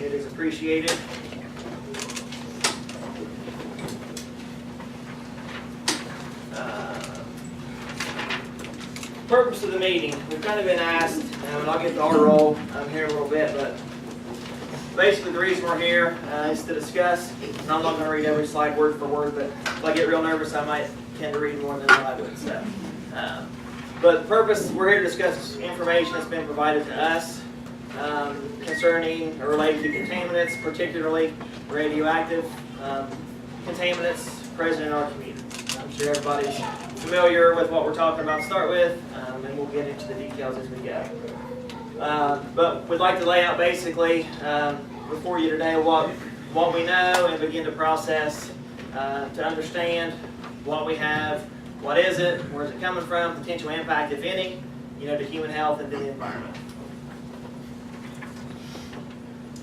It is appreciated. Purpose of the meeting, we've kind of been asked, and I'll get to our role here in a little bit, but basically the reason we're here is to discuss, and I'm not going to read every slide word for word, but if I get real nervous I might tend to read more than I would. So, but the purpose, we're here to discuss information that's been provided to us concerning or related to contaminants, particularly radioactive contaminants present in our community. I'm sure everybody's familiar with what we're talking about to start with, and we'll get into the details as we go. But we'd like to lay out basically before you today what we know and begin to process to understand what we have, what is it, where is it coming from, potential impact, if any, to human health and to the environment.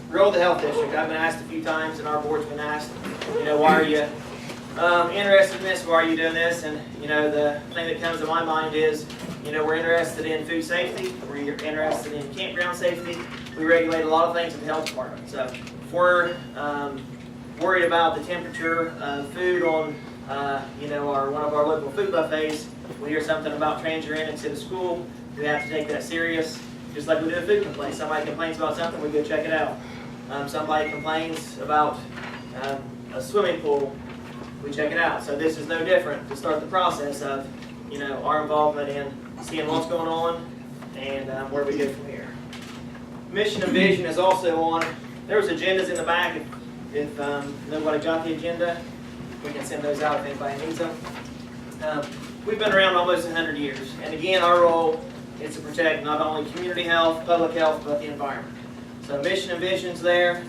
Role of the health district. I've been asked a few times, and our board's been asked, why are you interested in this? Why are you doing this? And the thing that comes to my mind is, we're interested in food safety. We're interested in campground safety. We regulate a lot of things in the health department. So if we're worried about the temperature of food on, one of our local food buffets, we hear something about transuranics at a school, we have to take that serious. Just like we do a food complaint. Somebody complains about something, we go check it out. Somebody complains about a swimming pool, we check it out. So this is no different to start the process of, our involvement in seeing what's going on and where we go from here. Mission and vision is also on. There's agendas in the back. If nobody got the agenda, we can send those out if anybody needs them. We've been around almost 100 years, and again, our role is to protect not only community health, public health, but the environment. So mission and vision's there.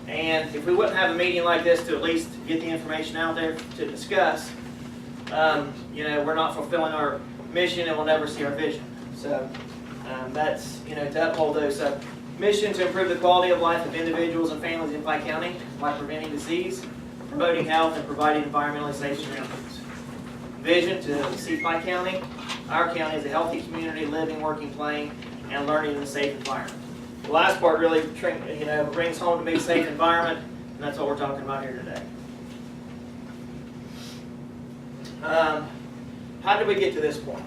And if we wouldn't have a meeting like this to at least get the information out there to discuss, we're not fulfilling our mission and we'll never see our vision. So that's, to uphold those. So mission to improve the quality of life of individuals and families in Pike County by preventing disease, promoting health, and providing environmentally safe surroundings. Vision to see Pike County, our county, as a healthy community, living, working, playing, and learning in a safe environment. The last part really, brings home to me safe environment, and that's what we're talking about here today. How did we get to this point?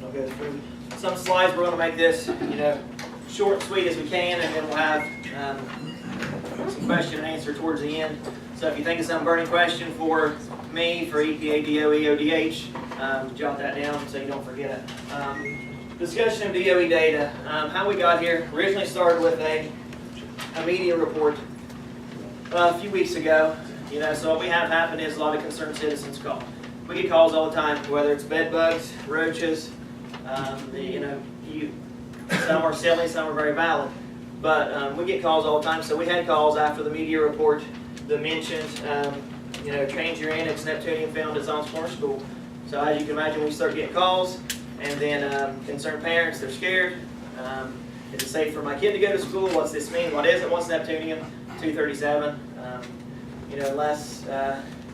I'll go through some slides. We're going to make this, short and sweet as we can, and then we'll have some question and answer towards the end. So if you think of some burning question for me, for EPA, DOE, ODH, jot that down so you don't forget it. Discussion of DOE data. How we got here originally started with a media report a few weeks ago. So what we have happened is a lot of concerned citizens call. We get calls all the time, whether it's bed bugs, roaches, some are silly, some are very valid. But we get calls all the time. So we had calls after the media report that mentioned, transuranics, Neptunium found at Zahn's former school. So as you can imagine, we start getting calls, and then concerned parents, they're scared. Is it safe for my kid to go to school? What's this mean? What is it? What's Neptunium? 237. Unless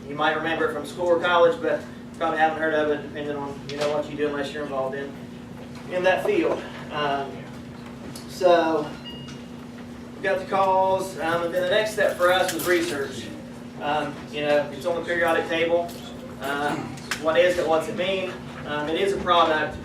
you might remember it from school or college, but probably haven't heard of it, depending on what you do, unless you're involved in that field. So we got the calls, and then the next step for us was research. It's on the periodic table. What is it? What's it mean? It is a product,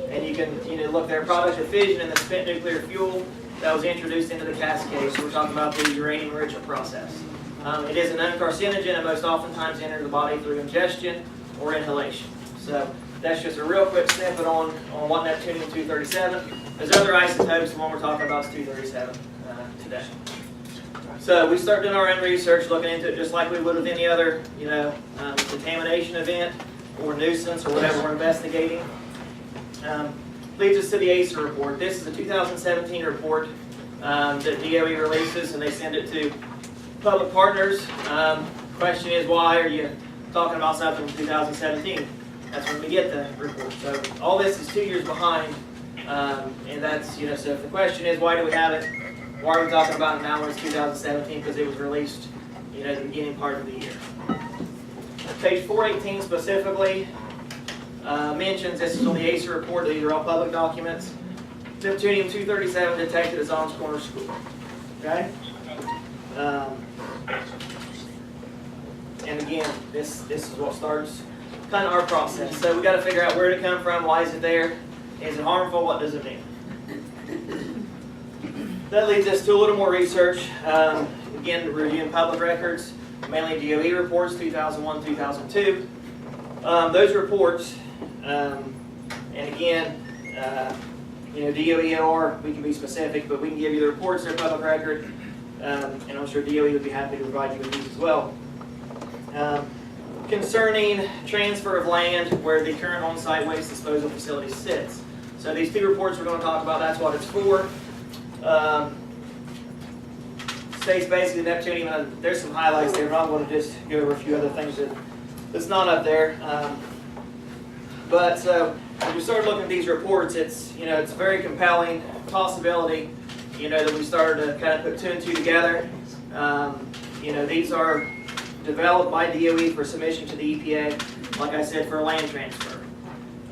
and you can look there. Product of fission and the spent nuclear fuel that was introduced into the cascade. So we're talking about the uranium enrichment process. It is a known carcinogen and most oftentimes enters the body through ingestion or inhalation. So that's just a real quick snippet on what Neptunium-237. There's other isotopes. The one we're talking about is 237 today. So we start doing our own research, looking into it just like we would with any other, contamination event or nuisance or whatever we're investigating. Leads us to the ACER report. This is a 2017 report that DOE releases, and they send it to public partners. Question is, why are you talking about something from 2017? That's when we get the report. So all this is 2 years behind, and that's, so if the question is, why do we have it? Why are we talking about it now when it's 2017? Because it was released, the beginning part of the year. Page 418 specifically mentions, this is on the ACER report, these are all public documents. Neptunium-237 detected at Zahn's Corner School. Okay? And again, this is what starts kind of our process. So we got to figure out where did it come from, why is it there, is it harmful, what does it mean? That leads us to a little more research. Again, reviewing public records, mainly DOE reports, 2001, 2002. Those reports, and again, DOE or we can be specific, but we can give you the reports, they're public record, and I'm sure DOE would be happy to provide you with these as well. Concerning transfer of land where the current on-site waste disposal facility sits. So these two reports we're going to talk about, that's what it's for. States basically Neptunium, and there's some highlights there, but I'm going to just go over a few other things that's not up there. But as we started looking at these reports, it's it's a very compelling possibility, that we started to kind of put two and two together. These are developed by DOE for submission to the EPA, like I said, for a land transfer.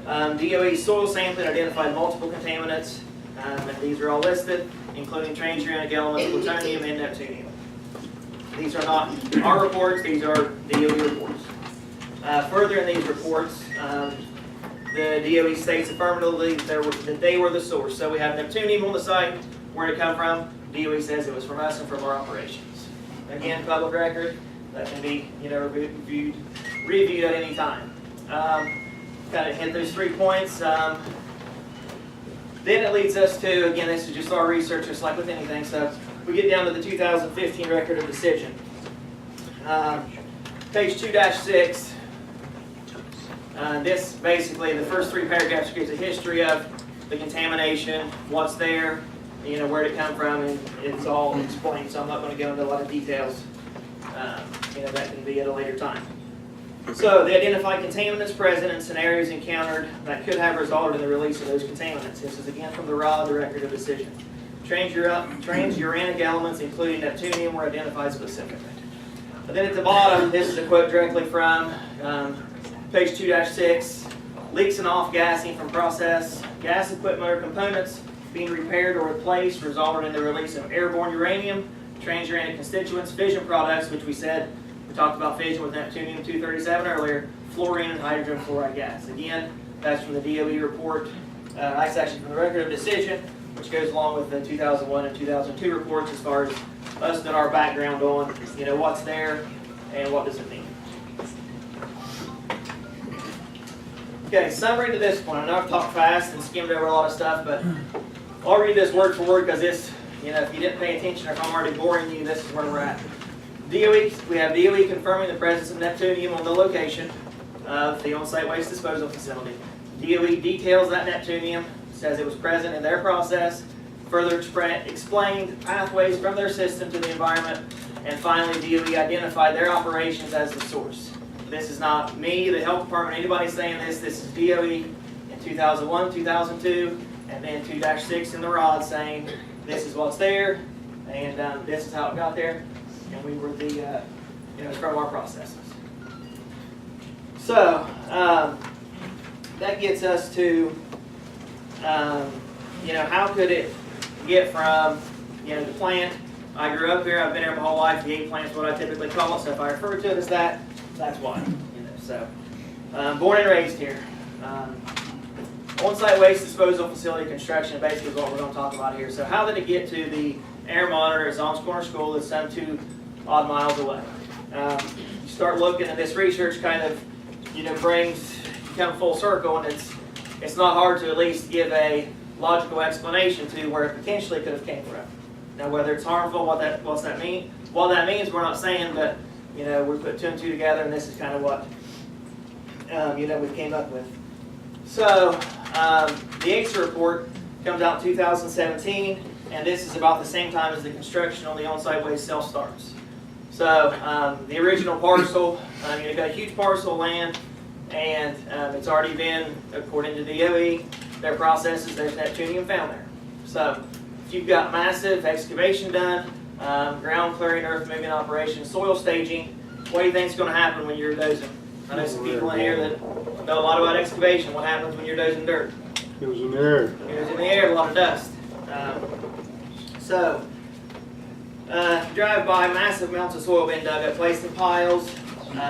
DOE's soil sampling identified multiple contaminants, and these are all listed, including transuranic elements, plutonium, and neptunium. These are not our reports, these are DOE reports. Further in these reports, the DOE states affirmatively that they were the source. So we have neptunium on the site. Where did it come from? DOE says it was from us and from our operations. Again, public record, that can be reviewed at any time. Kind of hit those 3 points. Then it leads us to, again, this is just our research, just like with anything. So we get down to the 2015 record of decision. Page 2-6. This basically, the first 3 paragraphs gives a history of the contamination, what's there, where did it come from, and it's all explained. So I'm not going to go into a lot of details. That can be at a later time. So they identify contaminants present in scenarios encountered that could have resulted in the release of those contaminants. This is again from the ROD, the record of decision. Transuranic elements, including neptunium, were identified specifically. But then at the bottom, this is a quote directly from page 2-6. Leaks and off-gassing from process gas equipment or components being repaired or replaced resulted in the release of airborne uranium, transuranic constituents, fission products, which we talked about fission with Neptunium-237 earlier, fluorine and hydrogen fluoride gas. Again, that's from the DOE report. That's actually from the record of decision, which goes along with the 2001 and 2002 reports as far as us doing our background on, what's there and what does it mean. Okay, summary to this point. I know I've talked fast and skimmed over a lot of stuff, but I'll read this word for word because this, if you didn't pay attention or if I'm already boring you, this is where we're at. DOE, we have DOE confirming the presence of neptunium on the location of the on-site waste disposal facility. DOE details that neptunium, says it was present in their process, further explained pathways from their system to the environment, and finally DOE identified their operations as the source. This is not me, the health department, anybody saying this. This is DOE in 2001, 2002, and then 2-6 in the ROD saying this is what's there, and this is how it got there, and we were the, it's from our processes. So that gets us to, how could it get from, the plant? I grew up here. I've been here my whole life. The 8 plant's what I typically call it. So if I refer to it as that, that's why. So born and raised here. On-site waste disposal facility construction basically is what we're going to talk about here. So how did it get to the air monitor at Zahn's Corner School that's some 2 odd miles away? You start looking at this research kind of, brings, you come full circle, and it's not hard to at least give a logical explanation to where it potentially could have came from. Now, whether it's harmful, what's that mean? What that means, we're not saying, but we put 2 and 2 together, and this is kind of what we came up with. So the ACER report comes out in 2017, and this is about the same time as the construction on the on-site waste cell starts. So the original parcel, you've got a huge parcel of land, and it's already been, according to DOE, their processes, there's neptunium found there. So if you've got massive excavation done, ground clearing, earth moving operations, soil staging, what do you think is going to happen when you're dozing? I know some people in here that know a lot about excavation. What happens when you're dozing dirt? It was in the air. It was in the air, a lot of dust. Drive by, massive amounts of soil being dug up, placed in piles,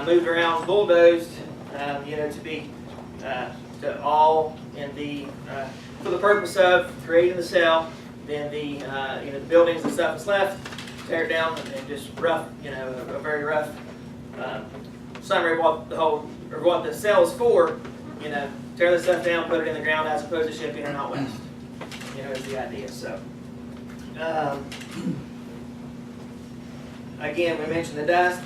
moved around, bulldozed, to be to all in the for the purpose of creating the cell. Then the buildings and stuff is left, tear it down, and just rough, a very rough summary of what the cell is for. Tear the stuff down, put it in the ground as opposed to shipping it out west. Is the idea. So. Again, we mentioned the dust.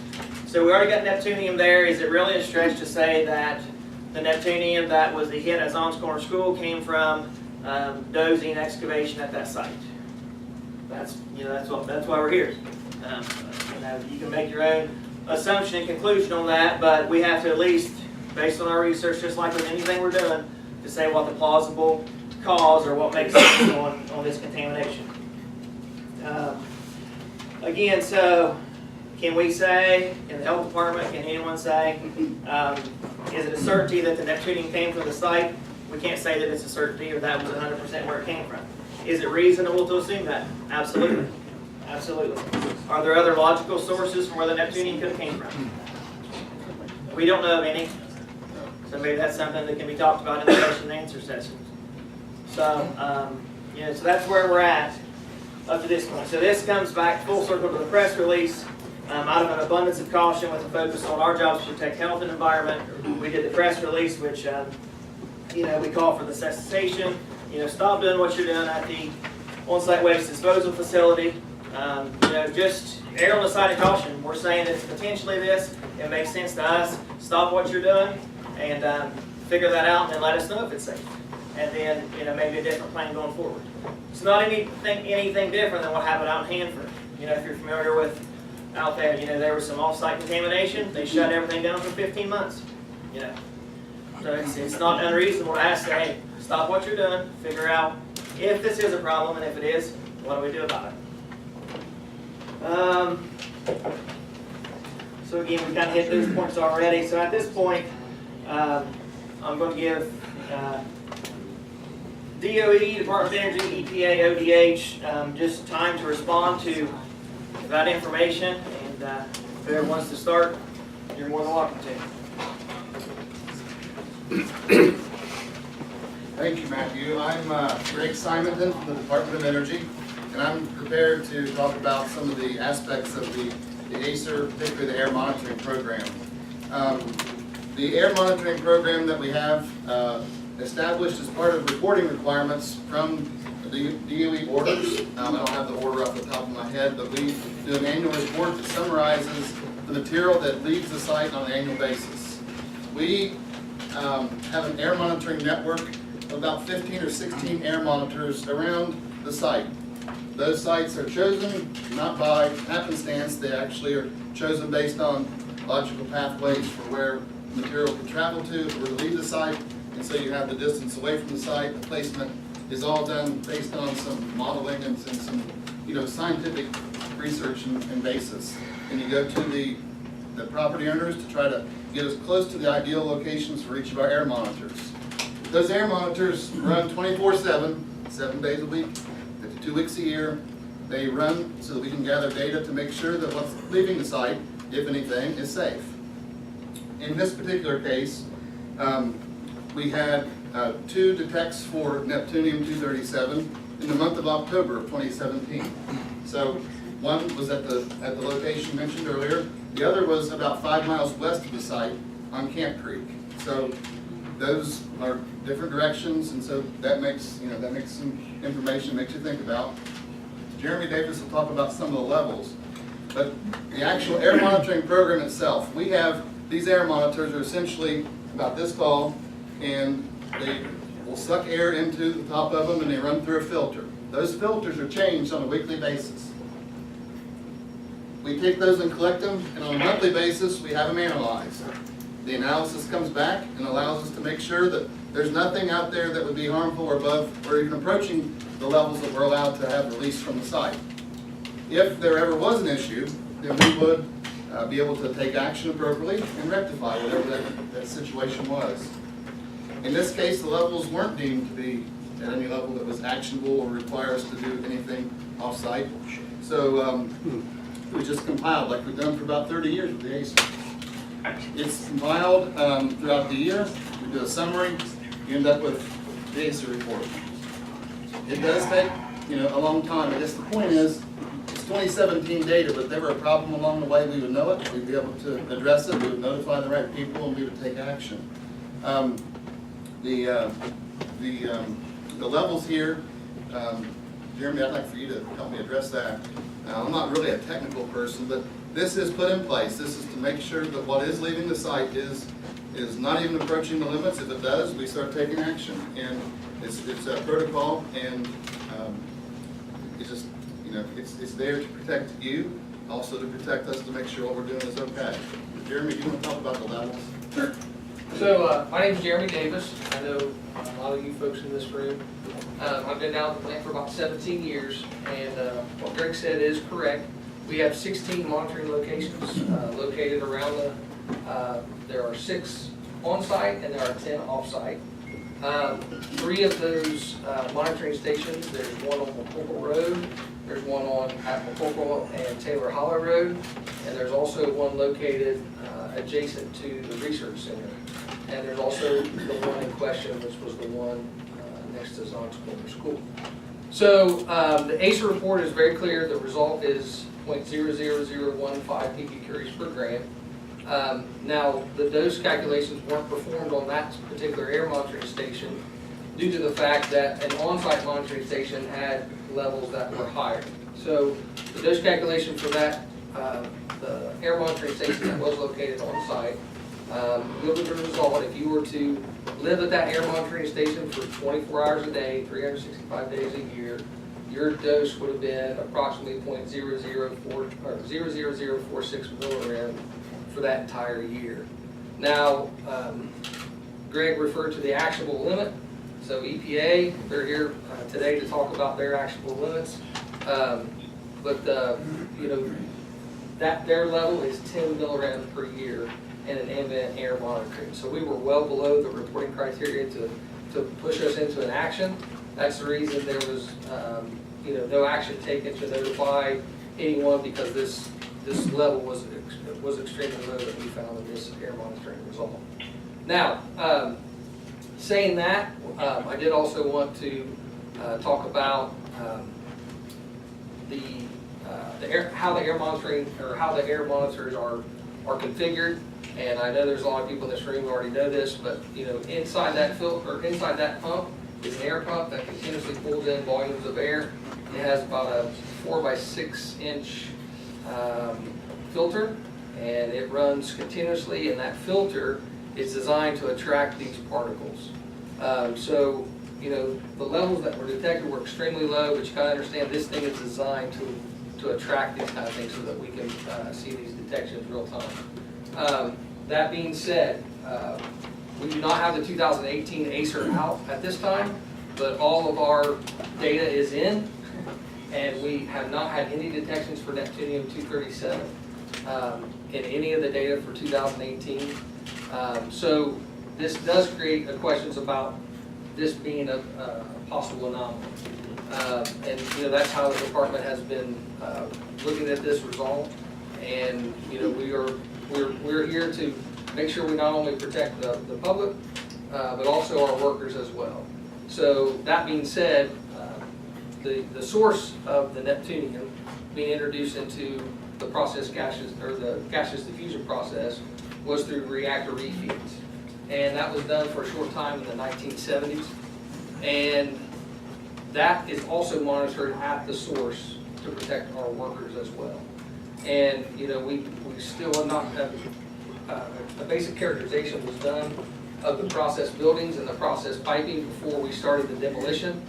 So we already got Neptunium there. Is it really a stretch to say that the Neptunium that was the hit at Zahn's Corner School came from dozing excavation at that site? That's why we're here. You can make your own assumption and conclusion on that, but we have to at least, based on our research, just like with anything we're doing, to say what the plausible cause or what makes sense on this contamination. Again, so can we say, in the health department, can anyone say, is it a certainty that the Neptunium came from the site? We can't say that it's a certainty or that was 100% where it came from. Is it reasonable to assume that? Absolutely. Absolutely. Are there other logical sources from where the Neptunium could have came from? We don't know of any. So maybe that's something that can be talked about in the question and answer sessions. So, so that's where we're at up to this point. So this comes back full circle to the press release. Out of an abundance of caution with a focus on our jobs to protect health and environment, we did the press release, which we call for the cessation. Stop doing what you're doing at the on-site waste disposal facility. Just err on the side of caution. We're saying it's potentially this. It makes sense to us. Stop what you're doing and figure that out, and then let us know if it's safe. And then maybe a different plan going forward. It's not anything different than what happened out in Hanford. If you're familiar with out there, there was some off-site contamination. They shut everything down for 15 months. So it's not unreasonable to ask, hey, stop what you're doing, figure out if this is a problem, and if it is, what do we do about it? So again, we kind of hit those points already. So at this point, I'm going to give DOE, Department of Energy, EPA, ODH, just time to respond to that information. And if anyone wants to start, you're more than welcome to. Thank you, Matthew. I'm Greg Simonton from the Department of Energy, and I'm prepared to talk about some of the aspects of the ACER, particularly the air monitoring program. The air monitoring program that we have established as part of reporting requirements from the DOE orders. I don't have the order off the top of my head, but we do an annual report that summarizes the material that leaves the site on an annual basis. We have an air monitoring network of about 15 or 16 air monitors around the site. Those sites are chosen not by happenstance, they actually are chosen based on logical pathways for where material can travel to or to leave the site, and so you have the distance away from the site. The placement is all done based on some modeling and some scientific research and basis. And you go to the property owners to try to get as close to the ideal locations for each of our air monitors. Those air monitors run 24/7, 7 days a week, 52 weeks a year. They run so that we can gather data to make sure that what's leaving the site, if anything, is safe. In this particular case, we had 2 detects for Neptunium-237 in the month of October of 2017. So one was at the location mentioned earlier. The other was about 5 miles west of the site on Camp Creek. So those are different directions, and so that makes some information, makes you think about. Jeremy Davis will talk about some of the levels, but the actual air monitoring program itself, we have these air monitors are essentially about this tall, and they will suck air into the top of them, and they run through a filter. Those filters are changed on a weekly basis. We take those and collect them, and on a monthly basis, we have them analyzed. The analysis comes back and allows us to make sure that there's nothing out there that would be harmful or above or even approaching the levels that we're allowed to have released from the site. If there ever was an issue, then we would be able to take action appropriately and rectify whatever that situation was. In this case, the levels weren't deemed to be at any level that was actionable or require us to do anything off-site. So we just compiled, like we've done for about 30 years with the ACER. It's compiled throughout the year. We do a summary. You end up with the ACER report. It does take, a long time. I guess the point is, it's 2017 data, but if there were a problem along the way, we would know it. We'd be able to address it. We would notify the right people, and we would take action. The levels here, Jeremy, I'd like for you to help me address that. I'm not really a technical person, but this is put in place. This is to make sure that what is leaving the site is not even approaching the limits. If it does, we start taking action. And it's a protocol, and it's just, it's there to protect you, also to protect us, to make sure what we're doing is okay. Jeremy, do you want to talk about the levels? Sure. So my name is Jeremy Davis. I know a lot of you folks in this room. I've been down at the plant for about 17 years, and what Greg said is correct. We have 16 monitoring locations located around there are 6 on-site and there are 10 off-site. 3 of those monitoring stations, there's one on McCorkle Road, there's one at McCorkle and Taylor Hollow Road, and there's also one located adjacent to the research center. And there's also the one in question, which was the one next to Zahn's corner school. So the ACER report is very clear. The result is 0.00015 picocuries per gram. Now, the dose calculations weren't performed on that particular air monitoring station due to the fact that an on-site monitoring station had levels that were higher. So the dose calculation for that, the air monitoring station that was located on-site, yielded a result. If you were to live at that air monitoring station for 24 hours a day, 365 days a year, your dose would have been approximately 0.00046 milligram for that entire year. Now, Greg referred to the actionable limit. So EPA, they're here today to talk about their actionable limits. That their level is 10 milligrams per year in an ambient air monitoring. So we were well below the reporting criteria to push us into an action. That's the reason there was no action taken to notify anyone, because this level was extremely low that we found in this air monitoring result. Now, saying that, I did also want to talk about how the air monitoring, or how the air monitors are configured. And I know there's a lot of people in this room who already know this, but inside that filter, or inside that pump, is an air pump that continuously pulls in volumes of air. It has about a 4 by 6 inch filter, and it runs continuously, and that filter is designed to attract these particles. So the levels that were detected were extremely low, but you gotta understand this thing is designed to attract these kind of things so that we can see these detections real time. That being said, we do not have the 2018 ACER out at this time, but all of our data is in, and we have not had any detections for Neptunium-237 in any of the data for 2018. So this does create questions about this being a possible anomaly. And that's how the department has been looking at this result. And we're here to make sure we not only protect the public, but also our workers as well. So that being said, the source of the Neptunium being introduced into the gaseous diffusion process was through reactor refeeds. And that was done for a short time in the 1970s. And that is also monitored at the source to protect our workers as well. And we still have not a basic characterization was done of the process buildings and the process piping before we started the demolition.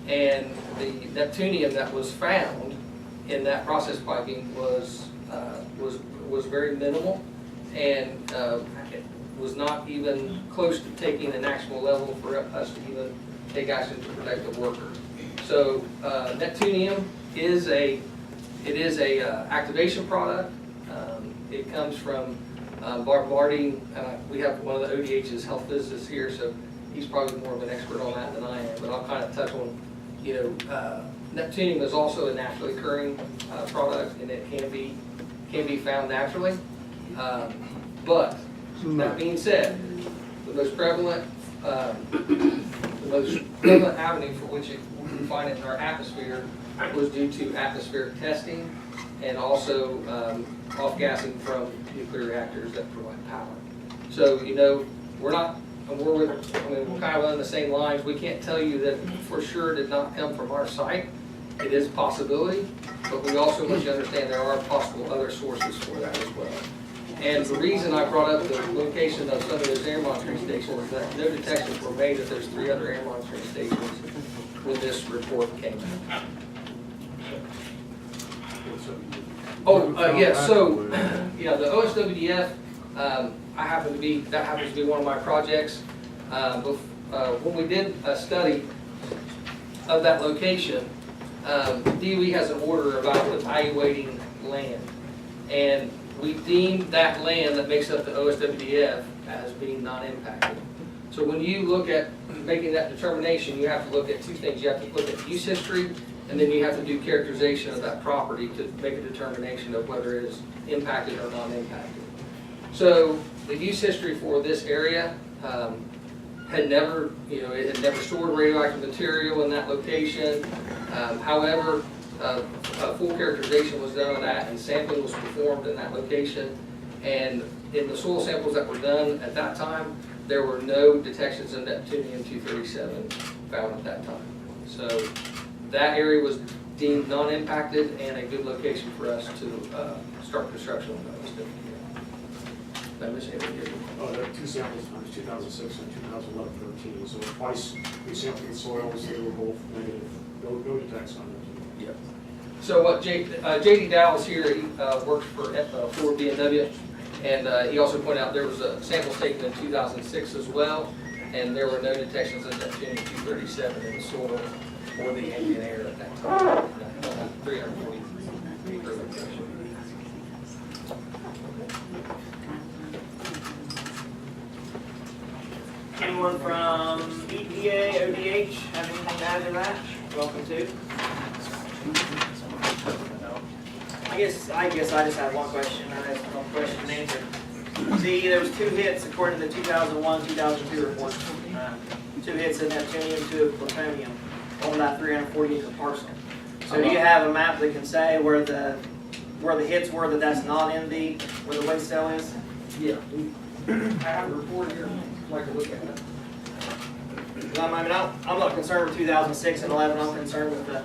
And the Neptunium that was found in that process piping was very minimal, and was not even close to taking an actual level for us to even take action to protect the worker. So Neptunium is a activation product. It comes from bombarding. We have one of the ODH's health physicists here, so he's probably more of an expert on that than I am, but I'll kind of touch on, Neptunium is also a naturally occurring product, and it can be found naturally. But that being said, the most prevalent avenue for which we find it in our atmosphere was due to atmospheric testing and also off-gassing from nuclear reactors that provide power. So, we're kind of on the same lines. We can't tell you that for sure did not come from our site. It is a possibility, but we also must understand there are possible other sources for that as well. And the reason I brought up the location of some of those air monitoring stations is that no detections were made at those 3 other air monitoring stations when this report came out. The OSWDF, that happens to be one of my projects. When we did a study of that location, DOE has an order about evaluating land. And we deemed that land that makes up the OSWDF as being non-impacted. So when you look at making that determination, you have to look at 2 things. You have to look at use history, and then you have to do characterization of that property to make a determination of whether it is impacted or non-impacted. So the use history for this area had never, it had never stored radioactive material in that location. However, a full characterization was done of that, and sampling was performed in that location. And in the soil samples that were done at that time, there were no detections of Neptunium-237 found at that time. So that area was deemed non-impacted and a good location for us to start construction on those. There are 2 samples times 2006 and 2011-13, so twice we sampled the soils, they were both negative, no detects on it. Yep. So what J.D. Dallas here, he works for Ford BMW, and he also pointed out there was a samples taken in 2006 as well, and there were no detections of Neptunium-237 in the soil or the ambient air at that time. 343 acre location. Anyone from EPA, ODH, have anything to add to that? Welcome to. I guess I just have one question. I have one question and answer. See, there was 2 hits according to the 2001-2002 report. 2 hits of Neptunium, 2 of plutonium on that 340-acre parcel. So do you have a map that can say where the hits were, that's not in where the waste cell is? Yeah. I have a report here. I'd like to look at it. I'm not concerned with 2006 and 11. I'm concerned with the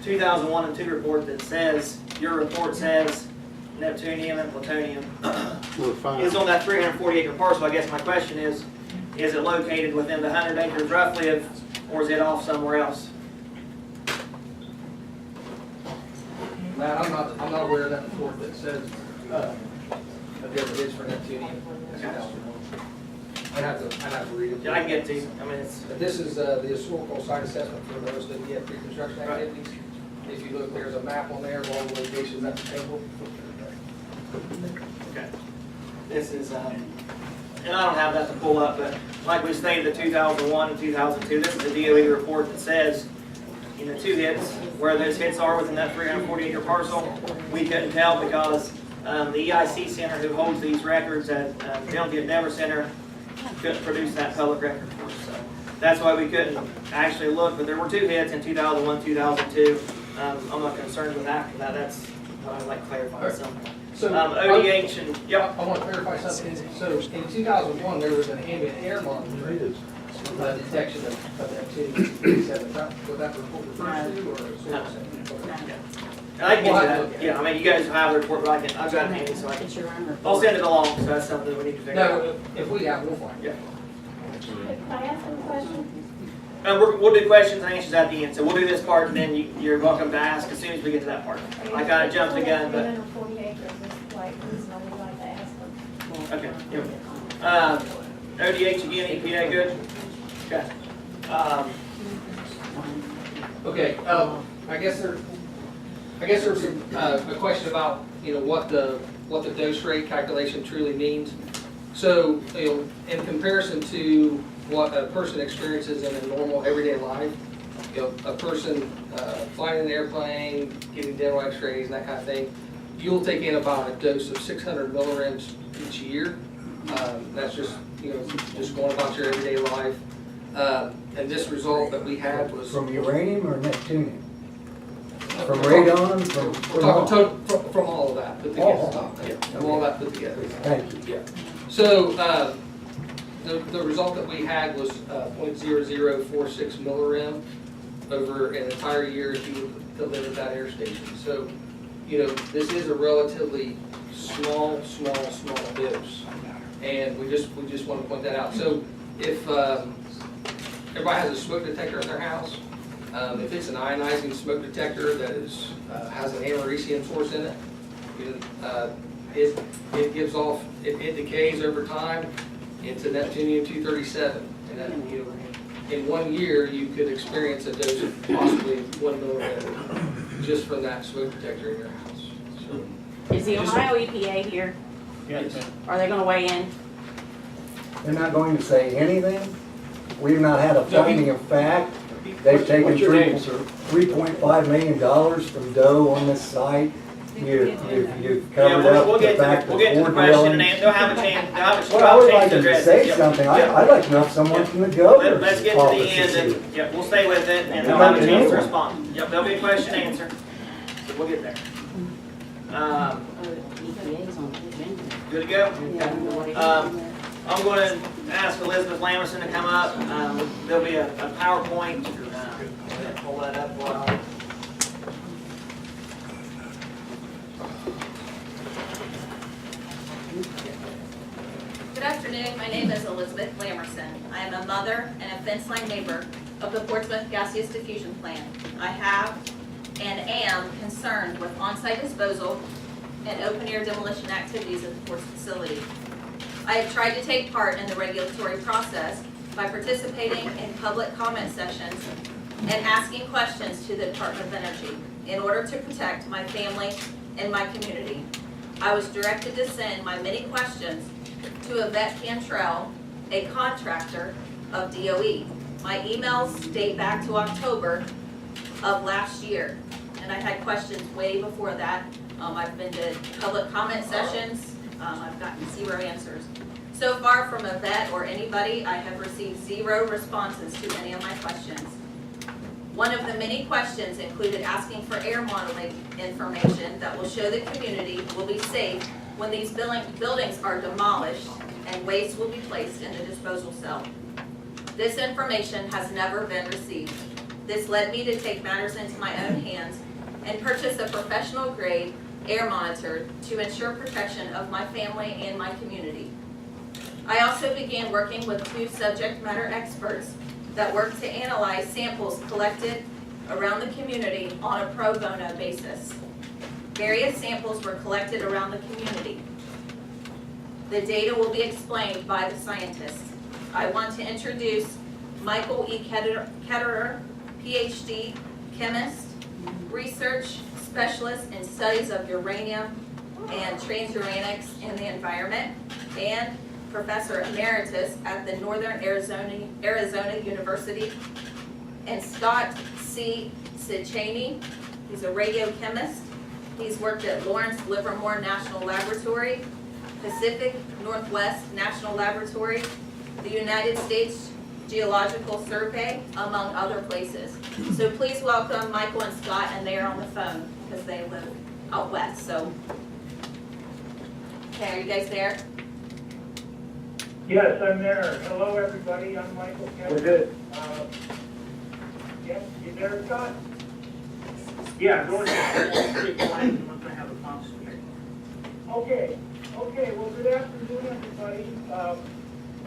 2001 and 2 report that says, your report says Neptunium and plutonium is on that 340-acre parcel. I guess my question is it located within the 100 acres roughly or is it off somewhere else? Matt, I'm not aware of that report that says that there is for Neptunium. I'd have to read it. Yeah, I can get it to you. I mean, This is the historical site assessment for those that get pre-construction activities. If you look, there's a map on there of all the locations at the table. Okay. This is, and I don't have that to pull up, but like we stated, the 2001 and 2002, this is the DOE report that says, 2 hits, where those hits are within that 340-acre parcel. We couldn't tell because the EIC Center, who holds these records at Delta Denver Center, couldn't produce that public record for us. So that's why we couldn't actually look, but there were 2 hits in 2001, 2002. I'm not concerned with after that. That's what I'd like to clarify. So ODH and, yep. I want to clarify something. So in 2001, there was an ambient air monitoring detection of Neptunium-237. Was that report referred to or soil sample? I can get you that. Yeah, I mean, you guys have the report, but I've got it handy, so I'll send it along. So that's something we need to figure out. No, if we have, we'll find it. Yeah. Can I ask a question? We'll do questions and answers at the end. So we'll do this part, and then you're welcome to ask as soon as we get to that part. I kind of jumped the gun, but 340 acres is like reasonable, we'd like to ask them. okay. Yep. ODH again, EPA, good. Okay. Okay. I guess there's a question about what the dose rate calculation truly means. So in comparison to what a person experiences in a normal everyday life. You know, a person flying in an airplane, getting dental x-rays and that kind of thing, you'll take in about a dose of 600 milligrams each year. That's just, you know, just going about your everyday life. And this result that we had was... From uranium or Neptunium? From radon, We're talking from all of that put together. Oh, Yeah, from all that put together. Thank you. Yeah. So the result that we had was 0.0046 millirem over an entire year if you were to live at that air station. So, you know, this is a relatively small dose, and we just want to point that out. So if everybody has a smoke detector in their house, if it's an ionizing smoke detector that is has an americium source in it, you know, it gives off, it decays over time into Neptunium-237, and then, you know, in 1 year you could experience a dose of possibly 1 milligram just from that smoke detector in your house. So, Is the Ohio EPA here? yes. Are they gonna weigh in? They're not going to say anything. We've not had a finding of fact. They've taken What's your name, sir? $3.5 million from Doe on this site. You've Yeah, covered we'll up the get fact to that the four question and dwellings. answer. They'll have a chance, they'll have a Well, I would like chance to them to address say it. Yep. something. Yep. I'd like to know if someone from the governor's Let's get to the office end is and, here. yeah, we'll stay with it and I'd they'll like have a to chance to know. respond. Yep, there'll be a question and answer. So we'll get there. EPA's on the agenda. Good to go? I'm going to ask Elizabeth Lamerson to come up. There'll be a PowerPoint. Pull that up while. Good afternoon, my name is Elizabeth Lamerson. I am a mother and a fence line neighbor of the Portsmouth Gaseous Diffusion Plant. I have and am concerned with on-site disposal and open-air demolition activities at the Ports facility. I have tried to take part in the regulatory process by participating in public comment sessions and asking questions to the Department of Energy in order to protect my family and my community. I was directed to send my many questions to Yvette Cantrell, a contractor of DOE. My emails date back to October of last year, and I had questions way before that. I've been to public comment sessions. I've gotten 0 answers. So far from Yvette or anybody, I have received 0 responses to any of my questions. One of the many questions included asking for air modeling information that will show the community will be safe when these buildings are demolished and waste will be placed in the disposal cell. This information has never been received. This led me to take matters into my own hands and purchase a professional grade air monitor to ensure protection of my family and my community. I also began working with 2 subject matter experts that work to analyze samples collected around the community on a pro bono basis. Various samples were collected around the community. The data will be explained by the scientists. I want to introduce Michael E. Ketterer, PhD, chemist, research specialist in studies of uranium and transuranics in the environment, and Professor Emeritus at the Northern Arizona University, and Scott C. Sichaney. He's a radiochemist. He's worked at Lawrence Livermore National Laboratory, Pacific Northwest National Laboratory, the United States Geological Survey, among other places. So please welcome Michael and Scott, and they are on the phone because they live out west. So, okay, are you guys there? Yes, I'm there. Hello, everybody. I'm Michael Kennedy. We're good. Yes, you there, Scott? Yeah, go ahead. Okay, well, good afternoon, everybody.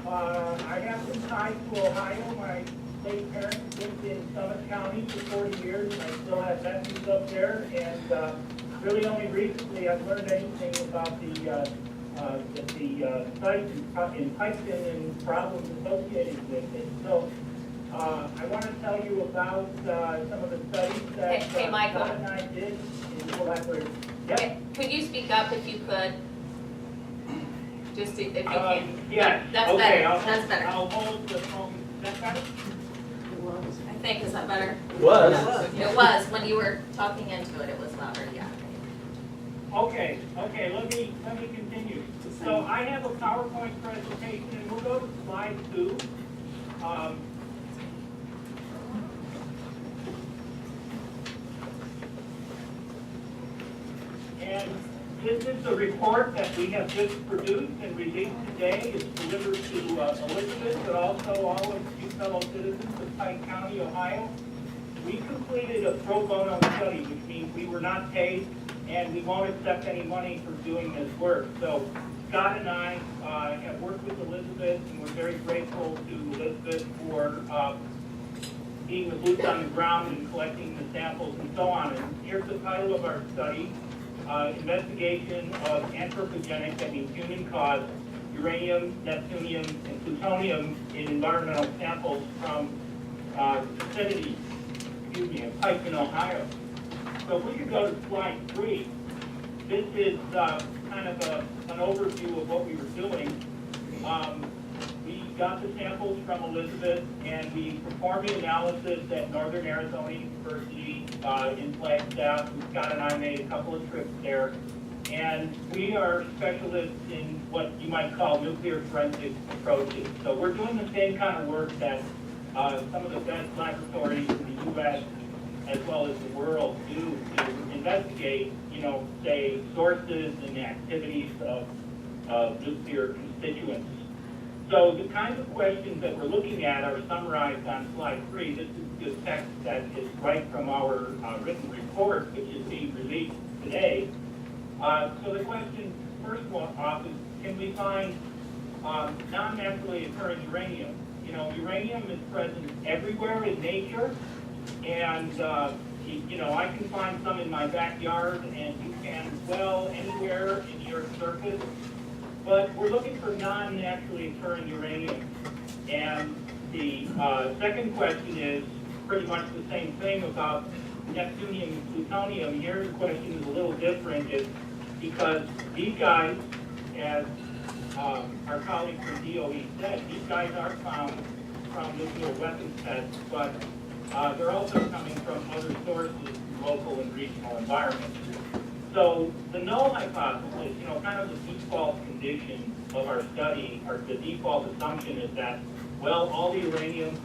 I have some ties to Ohio. My late parents lived in Summit County for 40 years, and I still have nephews up there. And really only recently I've learned anything about the site in Piketon and problems associated with it. So I want to tell you about some of the studies that Hey, Michael. Scott and I did in collaboration. Yep. Okay, could you speak up if you could? just if you can. Yeah, That's okay, better, that's better. I'll hold the phone, is that better? I think, is that better? Was. It was, when you were talking into it, it was louder, yeah. Okay, let me continue. So I have a PowerPoint presentation, and we'll go to slide 2. And this is the report that we have just produced and released today. It's delivered to Elizabeth, but also all of you fellow citizens of Pike County, Ohio. We completed a pro bono study, which means we were not paid, and we won't accept any money for doing this work. So Scott and I have worked with Elizabeth, and we're very grateful to Elizabeth for being the boots on the ground and collecting the samples and so on. And here's the title of our study, Investigation of Anthropogenic, that means human-caused, uranium, neptunium, and plutonium in environmental samples from the vicinity, of Piketon, Ohio. So if we could go to slide 3, this is kind of an overview of what we were doing. We got the samples from Elizabeth, and we performed an analysis at Northern Arizona University in Flagstaff. Scott and I made a couple of trips there. And we are specialists in what you might call nuclear forensic approaches. So we're doing the same kind of work that some of the best laboratories in the U.S. as well as the world do to investigate, say, sources and activities of nuclear constituents. So the kinds of questions that we're looking at are summarized on slide 3. This is the text that is right from our written report, which is being released today. So the question first off is, can we find non-naturally occurring uranium? Uranium is present everywhere in nature, and I can find some in my backyard, and you can as well anywhere in the Earth's surface. But we're looking for non-naturally occurring uranium. And the second question is pretty much the same thing about neptunium and plutonium. Here the question is a little different, is because these guys, as our colleague from DOE said, these guys are found from nuclear weapons tests, but they're also coming from other sources, local and regional environments. So the null hypothesis, kind of the default condition of our study, or the default assumption is that, well, all the uranium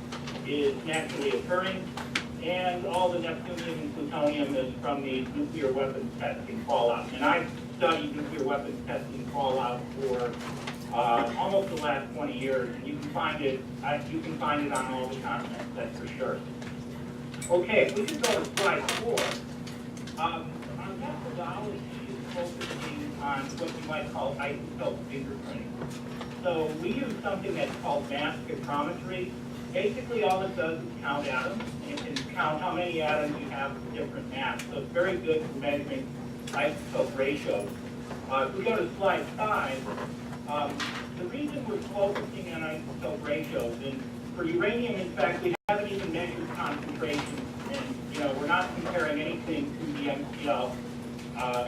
is naturally occurring, and all the neptunium and plutonium is from the nuclear weapons testing fallout. And I've studied nuclear weapons testing fallout for almost the last 20 years, and you can find it on all the continents, that's for sure. Okay, if we could go to slide 4. Our methodology is focusing on what you might call isotope fingerprinting. So we use something that's called mass spectrometry. Basically, all it does is count atoms, and it can count how many atoms you have with different mass. So it's very good for measuring isotope ratios. If we go to slide 5, the reason we're focusing on isotope ratios, and for uranium, in fact, we haven't even measured concentrations, and we're not comparing anything to the MCL,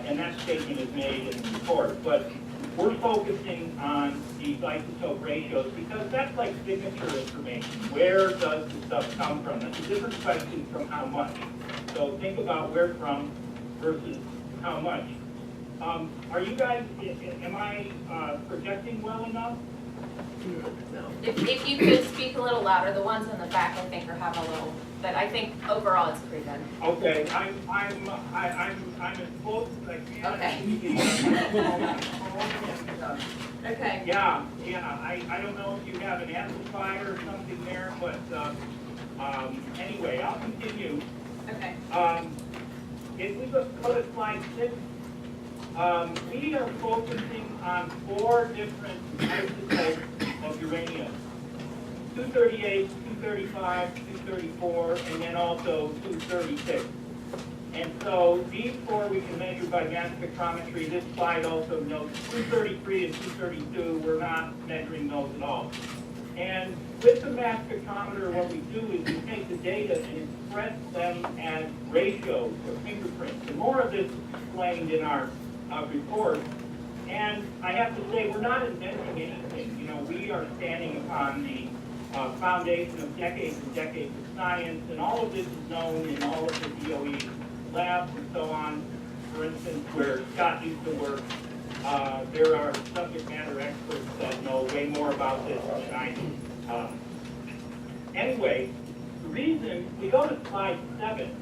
and that statement is made in the report. But we're focusing on these isotope ratios because that's like signature information. Where does the stuff come from? That's a different question from how much. So think about where from versus how much. Are you guys, am I projecting well enough? If you could speak a little louder, the ones in the back I think are having a little, but I think overall it's pretty good. Okay, I'm as close as I can. Okay. Okay. Yeah, I don't know if you have an amplifier or something there, but anyway, I'll continue. Okay. If we go to slide 6, we are focusing on 4 different isotopes of uranium. 238, 235, 234, and then also 236. And so these 4 we can measure by mass spectrometry. This slide also notes 233 and 232, we're not measuring those at all. And with the mass spectrometer, what we do is we take the data and express them as ratios or fingerprints. And more of this is explained in our report. And I have to say, we're not inventing anything. You know, we are standing upon the foundation of decades and decades of science, and all of this is known in all of the DOE labs and so on. For instance, where Scott used to work, there are subject matter experts that know way more about this than I do. Anyway, the reason, we go to slide 7,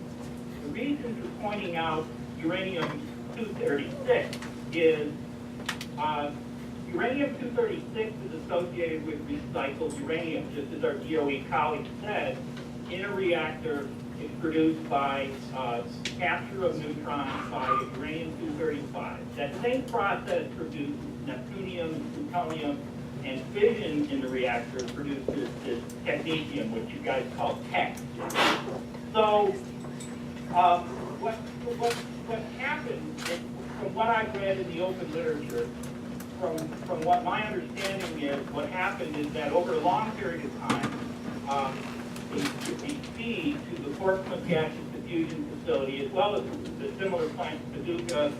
the reason for pointing out uranium-236 is uranium-236 is associated with recycled uranium, just as our DOE colleague said. In a reactor, it's produced by capture of neutrons by uranium-235. That same process produces neptunium and plutonium, and fission in the reactor produces this technetium, which you guys call tech. So what happened, from what I've read in the open literature, from what my understanding is, what happened is that over a long period of time, the feed to the Portsmouth Gaseous Diffusion Facility, as well as the similar plants to Paducah,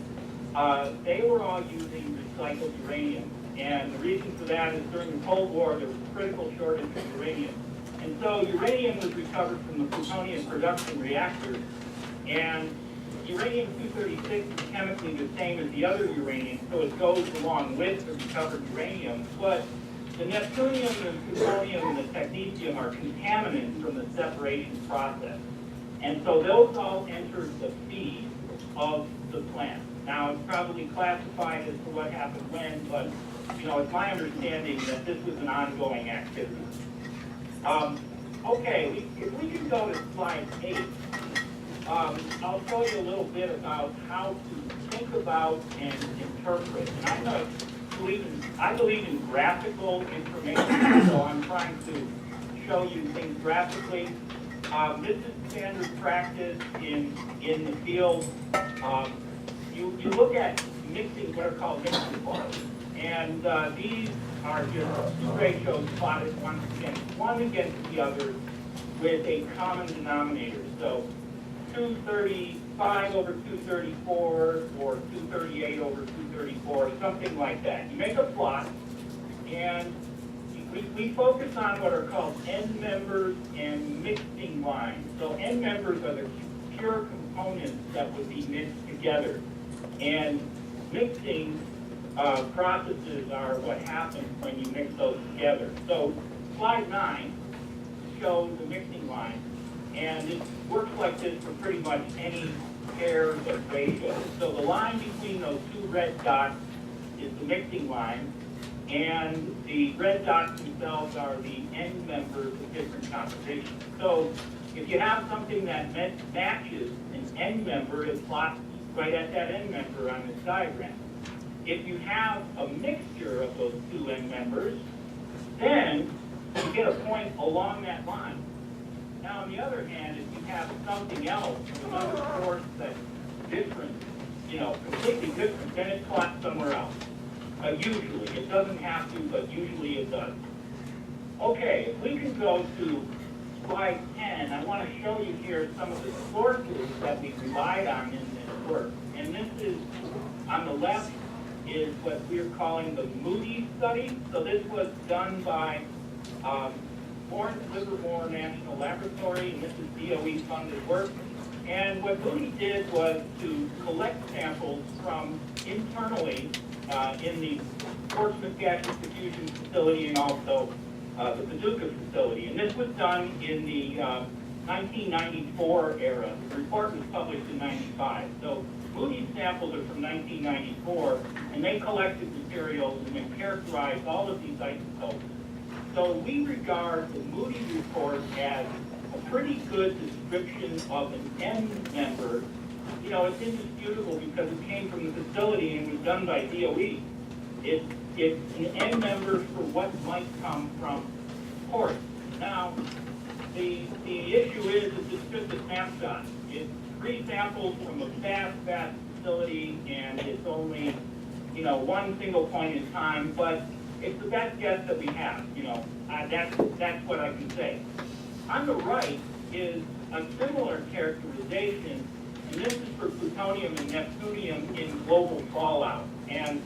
they were all using recycled uranium. And the reason for that is during the Cold War, there was a critical shortage of uranium. And so uranium was recovered from the plutonium production reactors, and uranium-236 is chemically the same as the other uranium, so it goes along with the recovered uranium. But the neptunium, the plutonium, and the technetium are contaminants from the separation process. And so those all enter the feed of the plant. Now, it's probably classified as to what happened when, but you know, it's my understanding that this was an ongoing activity. Okay, if we can go to slide 8, I'll show you a little bit about how to think about and interpret. And I believe in graphical information, so I'm trying to show you things graphically. This is standard practice in the field. You look at mixing, what are called mixing plots. And these are just two ratios plotted one against the other with a common denominator. So 235 over 234 or 238 over 234, something like that. You make a plot, and we focus on what are called end members and mixing lines. So end members are the pure components that would be mixed together. And mixing processes are what happens when you mix those together. So slide 9 shows the mixing line, and it works like this for pretty much any pairs of ratios. So the line between those two red dots is the mixing line, and the red dots themselves are the end members of different compositions. So if you have something that matches an end member, it plots right at that end member on this diagram. If you have a mixture of those two end members, then you get a point along that line. Now, on the other hand, if you have something else, another source that's different, you know, completely different, then it's plots somewhere else. Usually, it doesn't have to, but usually it does. Okay, if we can go to slide 10, I want to show you here some of the sources that we relied on in this work. And this is, on the left, is what we're calling the Moody study. So this was done by Livermore National Laboratory, and this is DOE-funded work. And what Moody did was to collect samples from internally in the Portsmouth Gaseous Diffusion Facility and also the Paducah facility. And this was done in the 1994 era. The report was published in 95. So Moody's samples are from 1994, and they collected materials and they characterized all of these isotopes. So we regard the Moody report as a pretty good description of an end member. You know, it's indisputable because it came from the facility and was done by DOE. It's an end member for what might come from ports. Now, the issue is it's just a snapshot. It's 3 samples from a vast facility, and it's only, you know, one single point in time, but it's the best guess that we have, you know. That's what I can say. On the right is a similar characterization, and this is for plutonium and neptunium in global fallout. And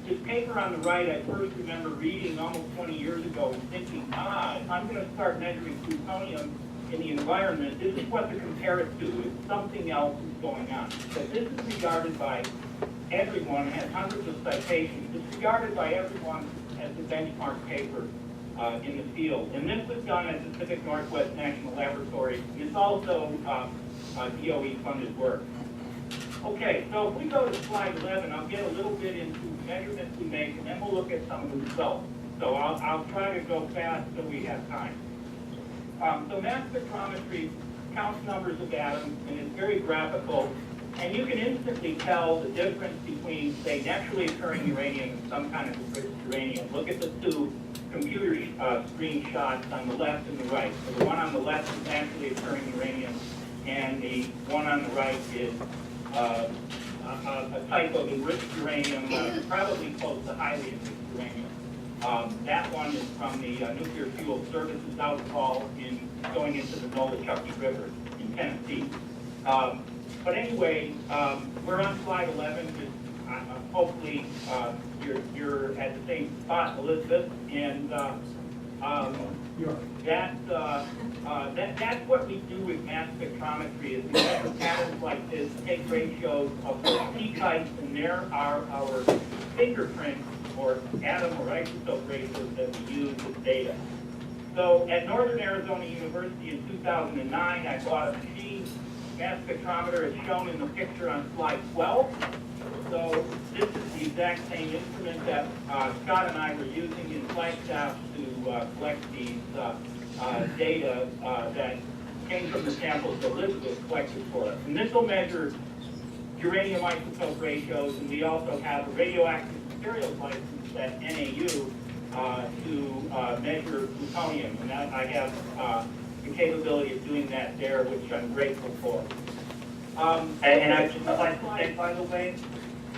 This paper on the right, I first remember reading almost 20 years ago and thinking, I'm going to start measuring plutonium in the environment. This is what to compare it to. If something else is going on. But this is regarded by everyone, has hundreds of citations. It's regarded by everyone as the benchmark paper in the field. And this was done at the Pacific Northwest National Laboratory. It's also DOE-funded work. Okay, so if we go to slide 11, I'll get a little bit into measurements we make, and then we'll look at some of the results. So I'll try to go fast so we have time. So mass spectrometry counts numbers of atoms, and it's very graphical. And you can instantly tell the difference between, say, naturally occurring uranium and some kind of enriched uranium. Look at the two computer screen shots on the left and the right. So the one on the left is naturally occurring uranium, and the one on the right is a type of enriched uranium, probably close to highly enriched uranium. That one is from the Nuclear Fuel Services outfall going into the Nolechucky River in Tennessee. But anyway, we're on slide 11. Hopefully, you're at the same spot, Elizabeth, and that's what we do with mass spectrometry. Is we measure patterns like this, take ratios of the peak heights, and there are our fingerprints or atom or isotope ratios that we use as data. So at Northern Arizona University in 2009, I bought a machine mass spectrometer. It's shown in the picture on slide 12. So this is the exact same instrument that Scott and I were using in Flagstaff to collect these data that came from the samples that Elizabeth collected for us. And this will measure uranium isotope ratios, and we also have a radioactive materials license at NAU to measure plutonium. And I have the capability of doing that there, which I'm grateful for. And I'd just like to say, by the way,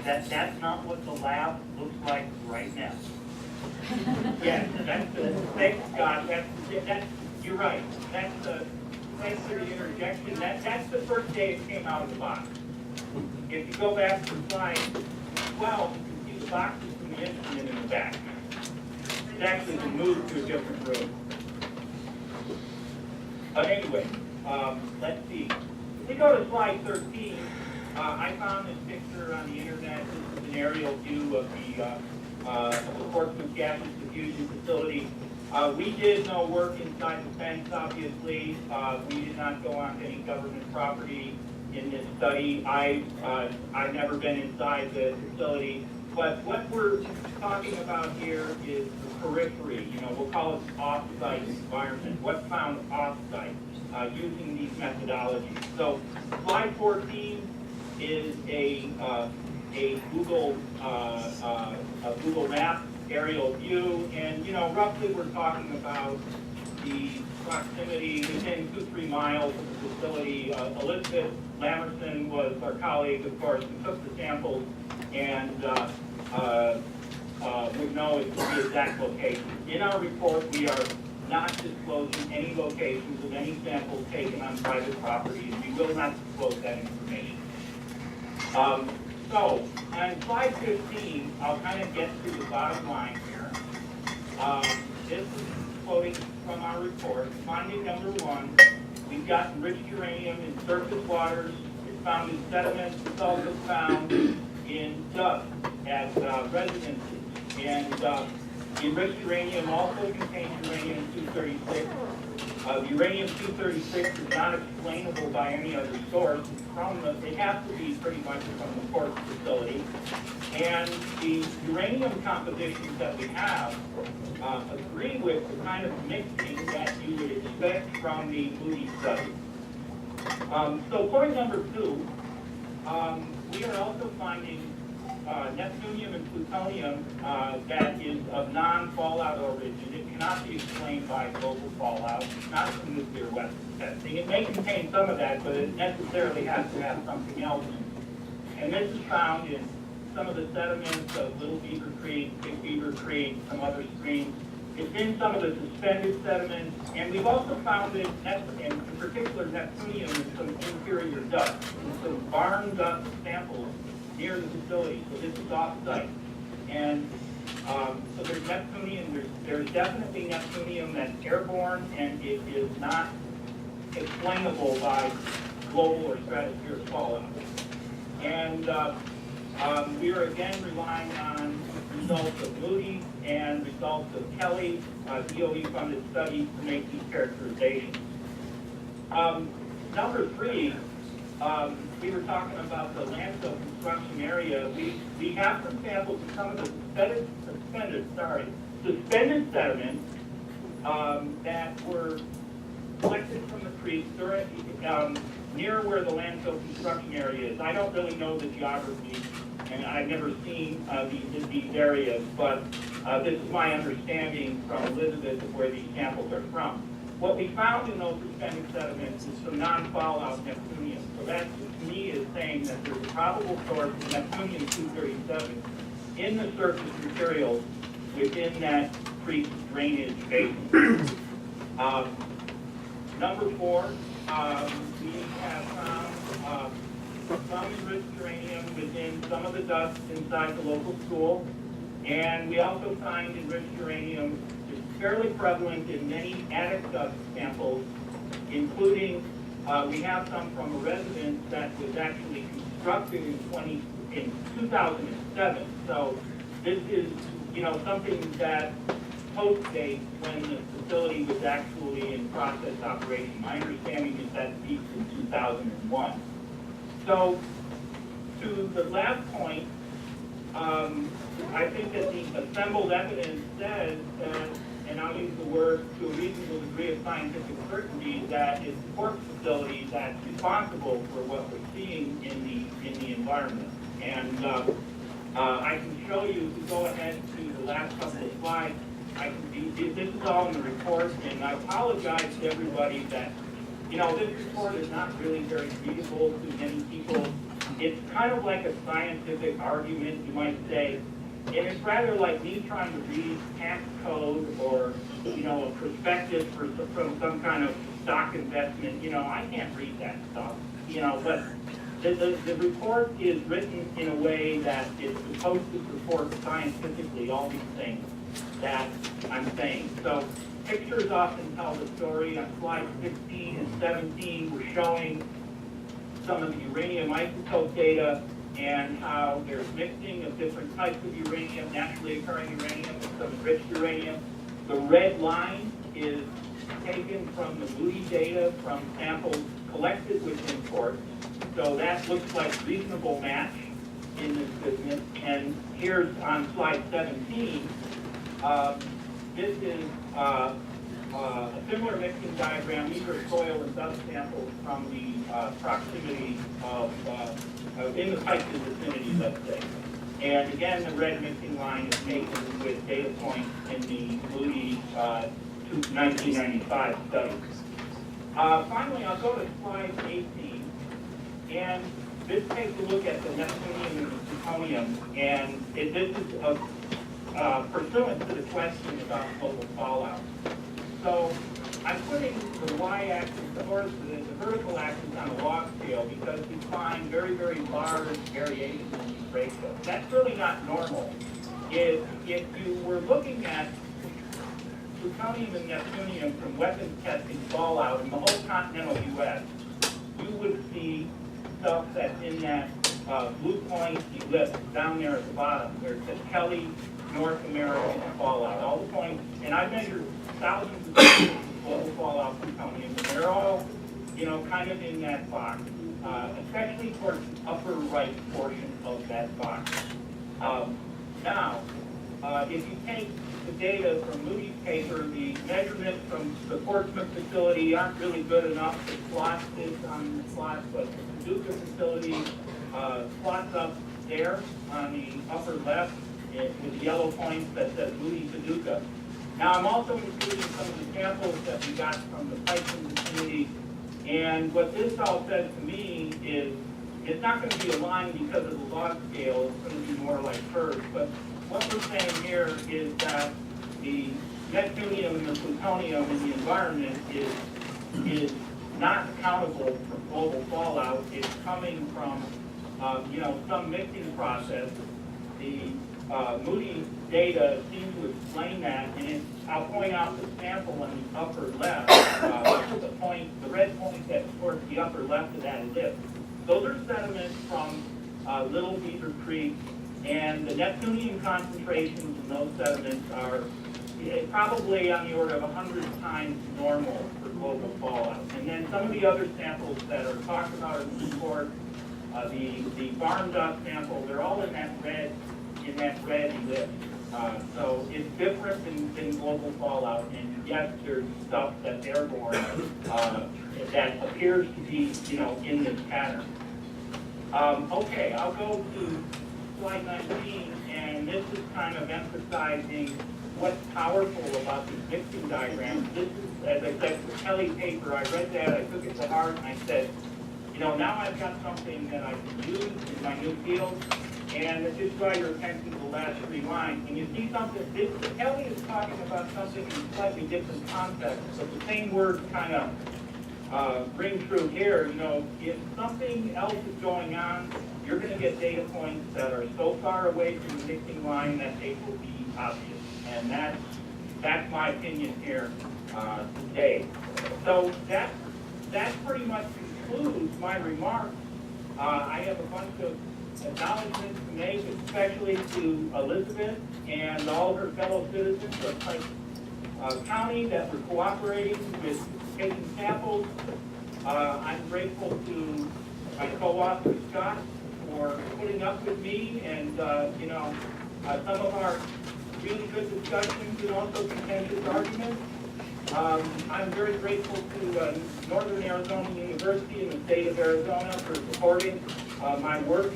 that's not what the lab looks like right now. Yes, that's the, thanks, Scott, you're right. That's the, thanks for the interjection. That's the first day it came out of the box. If you go back to slide 12, you can see the boxes from the instrument in the back. It's actually been moved to a different room. But anyway, let's see. If we go to slide 13, I found this picture on the internet. This is an aerial view of the Portsmouth Gaseous Diffusion Facility. We did no work inside the fence, obviously. We did not go on any government property in this study. I've never been inside the facility. But what we're talking about here is the periphery. We'll call it off-site environment. What's found off-site using these methodologies. So slide 14 is a Google map aerial view, and roughly we're talking about the proximity within 2-3 miles of the facility. Elizabeth Lamerson was our colleague, of course, who took the samples and would know the exact location. In our report, we are not disclosing any locations of any samples taken on private property, and we will not disclose that information. So, on slide 15, I'll kind of get to the bottom line here. This is quoting from our report. Finding number 1, we've got enriched uranium in surface waters. It's found in sediments. It's also found in dust at residences. And enriched uranium also contains uranium-236. The uranium-236 is not explainable by any other source. It has to be pretty much from the Ports facility. And the uranium compositions that we have agree with the kind of mixing that you would expect from the Moody study. So point number 2, we are also finding Neptunium and plutonium that is of non-fallout origin. It cannot be explained by global fallout. It's not from nuclear weapons testing. It may contain some of that, but it necessarily has to have something else in it. And this is found in some of the sediments of Little Beaver Creek, Big Beaver Creek, some other streams. It's in some of the suspended sediments, and we've also found it, in particular Neptunium, in some interior dust, in some barn dust samples near the facility, so this is off-site. And so there's Neptunium, there's definitely Neptunium that's airborne, and it is not explainable by global or stratospheric fallout. And we are again relying on results of Moody and results of Kelly, DOE-funded studies to make these characterizations. Number three, we were talking about the landfill construction area. We have some samples of some of the suspended sediments that were collected from the creek during, near where the landfill construction area is. I don't really know the geography, and I've never seen these areas, but this is my understanding from Elizabeth of where these samples are from. What we found in those suspended sediments is some non-fallout Neptunium. So that, to me, is saying that there's a probable source of Neptunium-237 in the surface materials within that creek drainage basin. Number four, we have found some enriched uranium within some of the dust inside the local school, and we also find enriched uranium is fairly prevalent in many attic dust samples, including we have some from a residence that was actually constructed in 2007. So this is, something that post-dates when the facility was actually in process operation. My understanding is that peaked in 2001. So to the last point, I think that the assembled evidence says that, and I'll use the word to a reasonable degree of scientific certainty, that it's the port facility that's responsible for what we're seeing in the environment. And I can show you, if you go ahead to the last couple of slides, this is all in the report, and I apologize to everybody that, this report is not really very readable to many people. It's kind of like a scientific argument, you might say, and it's rather like me trying to read tax code or, a prospectus from some kind of stock investment. I can't read that stuff, but the report is written in a way that it's supposed to support scientifically all these things that I'm saying. So pictures often tell the story. On slide 16 and 17, we're showing some of the uranium isotope data and how there's mixing of different types of uranium, naturally occurring uranium, and some enriched uranium. The red line is taken from the Moody data from samples collected within ports. So that looks like a reasonable match in this business. And here's on slide 17, this is a similar mixing diagram. These are soil and dust samples from the proximity of, in the Piketon vicinity, let's say. And again, the red mixing line is taken with data points in the Moody 1995 study. Finally, I'll go to slide 18. And this takes a look at the Neptunium and the plutonium. And this is pursuant to the question about global fallout. So I'm putting the y-axis, the vertical axis on a log scale because we find very, very large variations in these ratios. That's really not normal. If you were looking at plutonium and Neptunium from weapons testing fallout in the whole continental U.S., you would see stuff that's in that blue point ellipse down there at the bottom where it says Kelly, North American fallout. All the points, and I've measured thousands of global fallout plutonium, and they're all, kind of in that box, especially towards the upper right portion of that box. Now, if you take the data from Moody's paper, the measurements from the Portsmouth facility aren't really good enough to plot this on the plot, but the Paducah facility plots up there on the upper left with the yellow points that says Moody Paducah. Now I'm also including some of the samples that we got from the Piketon vicinity, and what this all says to me is it's not going to be a line because of the log scale, it's going to be more like curves, but what we're saying here is that the Neptunium and the plutonium in the environment is not accountable for global fallout. It's coming from some mixing process. The Moody's data seem to explain that, and I'll point out the sample on the upper left, the red point that's towards the upper left of that list. Those are sediments from Little Beaver Creek, and the Neptunium concentrations in those sediments are probably on the order of 100 times normal for global fallout. And then some of the other samples that are talked about in the report, the farm dust sample, they're all in that red list. So it's different than global fallout, and yes, there's stuff that's airborne that appears to be, in this pattern. Okay, I'll go to slide 19, and this is kind of emphasizing what's powerful about these mixing diagrams. This is, as I said, the Kelly paper. I read that, I took it to heart, and I said, now I've got something that I can use in my new field. And just draw your attention to the last 3 lines. And you see something, Kelly is talking about something in a slightly different context, but the same words kind of ring true here. If something else is going on, you're going to get data points that are so far away from the mixing line that they will be obvious. And that's my opinion here today. So that pretty much concludes my remarks. I have a bunch of acknowledgments to make, especially to Elizabeth and all her fellow citizens of Pike County that were cooperating with taking samples. I'm grateful to my co-author Scott for putting up with me and some of our really good discussions and also contentious arguments. I'm very grateful to Northern Arizona University and the state of Arizona for supporting my work.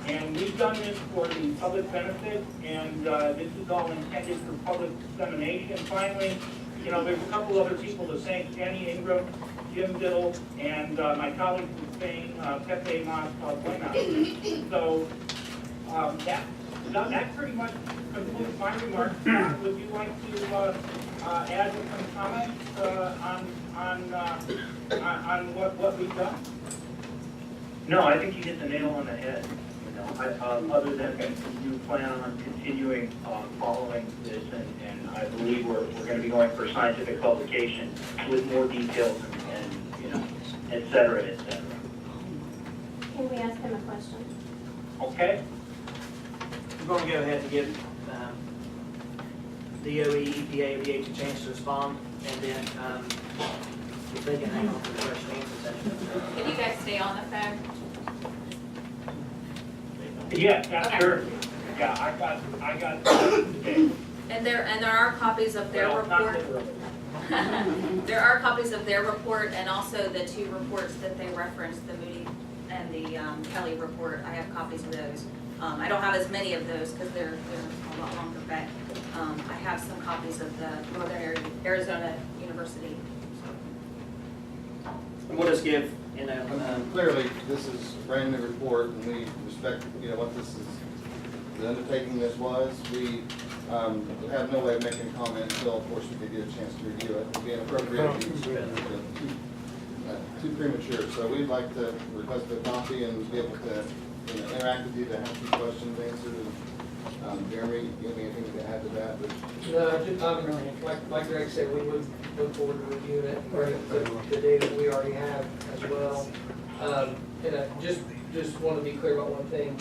And we've done this for the public benefit, and this is all intended for public dissemination. Finally, there's a couple other people to thank: Jenny Ingram, Jim Diddle, and my colleagues in Spain, Pepe Mas Buena. So that pretty much concludes my remarks. Would you like to add some comments on what we've done? No, I think you hit the nail on the head. Other than you plan on continuing following this, and I believe we're going to be going for scientific publication with more details and et cetera, et cetera. Can we ask him a question? Okay. I'm going to go ahead and give DOE, EPA, VH a chance to respond, and then if they can hang on for the question and answer session. Can you guys stay on the phone? Yes, Okay. sure. Yeah, I got today. And there are copies of their Well, not report. literally. There are copies of their report and also the 2 reports that they referenced, the Moody and the Kelly report. I have copies of those. I don't have as many of those because they're a lot longer, but I have some copies of the Northern Arizona University. And we'll just give, Clearly, this is a brand new report, and we respect, what this is, the undertaking this was. We have no way of making a comment until, of course, we get a chance to review it. It'd be inappropriate to be too premature. So we'd like to request a copy and be able to interact with you, to have some questions answered. Jeremy, you have anything to add to that? No, like Greg said, we would look forward to reviewing it and bringing the data we already have as well. And I just want to be clear about one thing.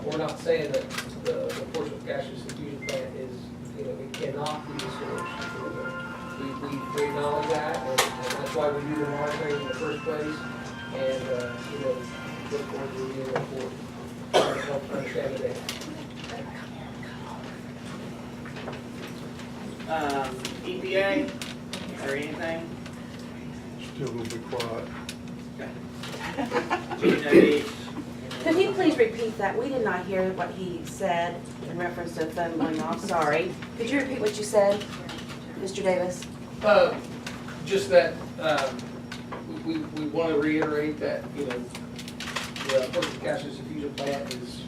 We're not saying that the Portsmouth Gaseous Diffusion Plant is, it cannot be the source. We acknowledge that, and that's why we do the monitoring in the first place. And look forward to reviewing the report to help understand the data. EPA, or anything? Still gonna be quiet. Okay. Could you please repeat that? We did not hear what he said in reference to phone going off. Sorry. Could you repeat what you said, Mr. Davis? Just that we want to reiterate that the Portsmouth Gaseous Diffusion Plant is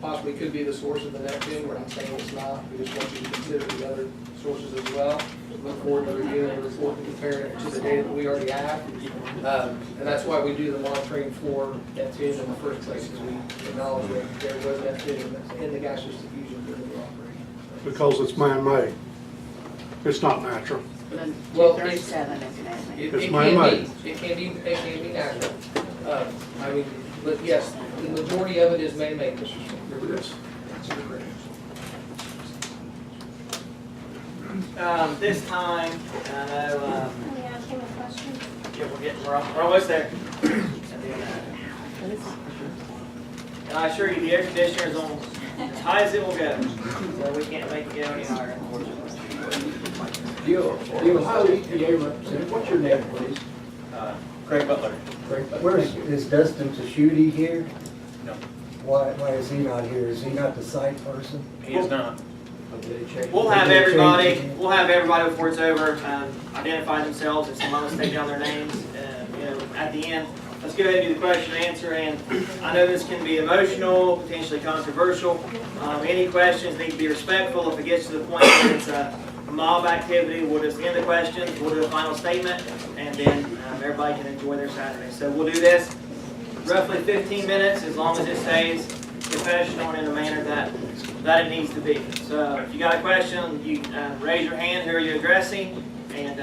possibly could be the source of the Neptune. We're not saying it's not. We just want you to consider the other sources as well. Look forward to reviewing the report and comparing it to the data that we already have. And that's why we do the monitoring for Neptune in the first place, because we acknowledge that there was Neptune in the gaseous diffusion during the operation. Because it's man-made. It's not natural. Well, 237 is man-made. It's man-made. It can be natural. I mean, but yes, the majority of it is man-made, Mr. Smith. Yes. This time, I know, Let me ask you a question. yeah, we're almost there. And I assure you, the air conditioner is on as high as it will go, so we can't make it go any higher, unfortunately. You Ohio EPA representative, what's your name, please? Craig Butler. Where is Dustin Tashuti here? No. Why is he not here? Is he not the site person? He is not. We'll have everybody before it's over, identify themselves, if someone wants to take down their names, at the end. Let's go ahead and do the question and answer, and I know this can be emotional, potentially controversial. Any questions need to be respectful. If it gets to the point where it's a mob activity, we'll just end the questions, we'll do a final statement, and then everybody can enjoy their Saturday. So we'll do this roughly 15 minutes, as long as it stays professional and in a manner that it needs to be. So if you got a question, you raise your hand. Who are you addressing? And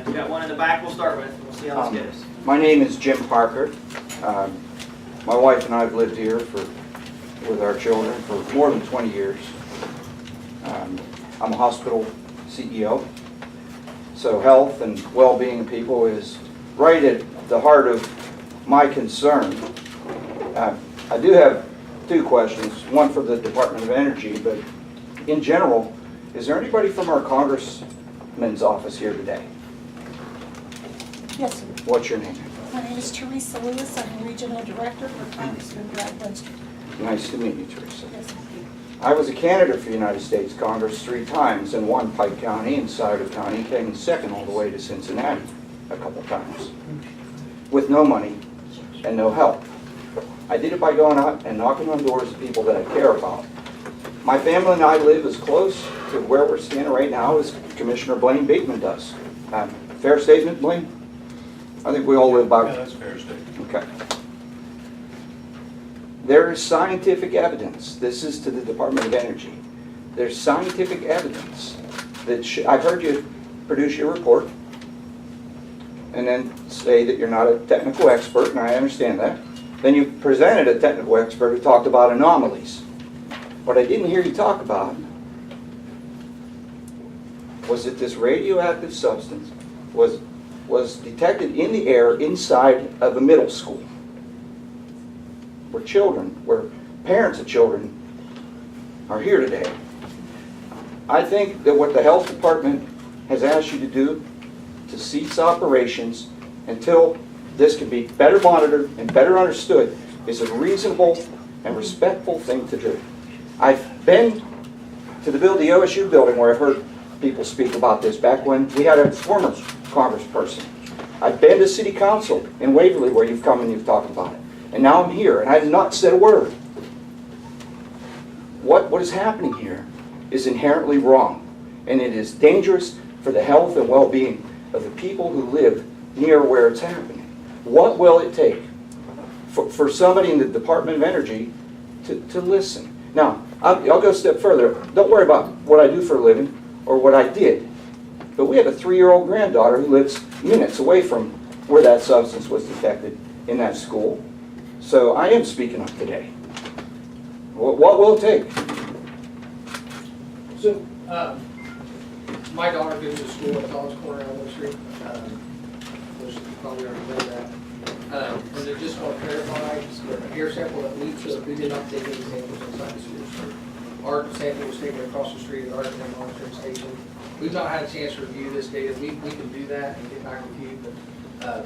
we got one in the back we'll start with. We'll see how this goes. My name is Jim Parker. My wife and I have lived here with our children for more than 20 years. I'm a hospital CEO, so health and well-being of people is right at the heart of my concern. I do have two questions, one for the Department of Energy, but in general, is there anybody from our congressman's office here today? Yes, sir. What's your name? My name is Teresa Lewis. I'm Regional Director for Congressman Brad Winston. Nice to meet you, Teresa. Yes, sir. I was a candidate for the United States Congress 3 times and won Pike County and Sauter County, came in second all the way to Cincinnati a couple times with no money and no help. I did it by going out and knocking on doors of people that I care about. My family and I live as close to where we're standing right now as Commissioner Blaine Bateman does. Fair statement, Blaine? I think we all live by... Yeah, that's a fair statement. Okay. There is scientific evidence. This is to the Department of Energy. There's scientific evidence that I've heard you produce your report and then say that you're not a technical expert, and I understand that. Then you presented a technical expert who talked about anomalies. What I didn't hear you talk about was that this radioactive substance was detected in the air inside of a middle school where parents of children are here today. I think that what the health department has asked you to do to cease operations until this can be better monitored and better understood is a reasonable and respectful thing to do. I've been to the OSU building where I've heard people speak about this back when we had a former congressperson. I've been to city council in Waverly where you've come and you've talked about it. And now I'm here and I have not said a word. What is happening here is inherently wrong, and it is dangerous for the health and well-being of the people who live near where it's happening. What will it take for somebody in the Department of Energy to listen? Now, I'll go a step further. Don't worry about what I do for a living or what I did. But we have a 3-year-old granddaughter who lives minutes away from where that substance was detected in that school. So I am speaking up today. What will it take? So, my daughter goes to school at College Corner Elementary, which you probably already know that. And I just want to clarify, the air sample that we took, we did not take any samples inside the school. So our sample was taken across the street at our monitoring station. We've not had a chance to review this data. We can do that and get back with you, but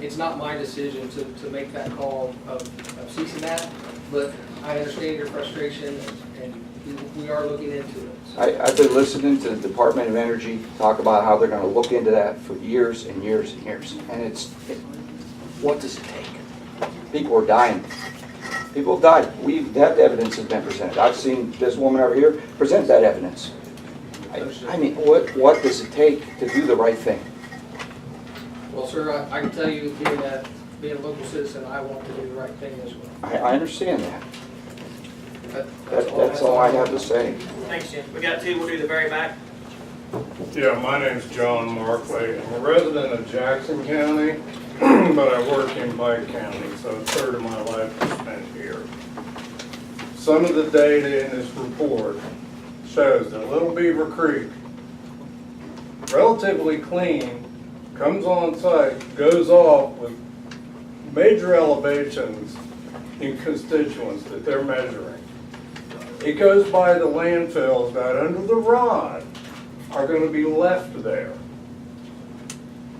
it's not my decision to make that call of ceasing that. But I understand your frustration, and we are looking into it. So. I've been listening to the Department of Energy talk about how they're going to look into that for years and years and years. And what does it take? People are dying. People died. That evidence has been presented. I've seen this woman over here present that evidence. I mean, what does it take to do the right thing? Well, sir, I can tell you, being a local citizen, I want to do the right thing as well. I understand that. That's All I have to say. Thanks, Jim. We got two, we'll do the very back. Yeah, my name's John Markley. I'm a resident of Jackson County, but I work in Pike County, so a third of my life is spent here. Some of the data in this report shows that Little Beaver Creek, relatively clean, comes on site, goes off with major elevations in constituents that they're measuring. It goes by the landfills that under the rod are going to be left there.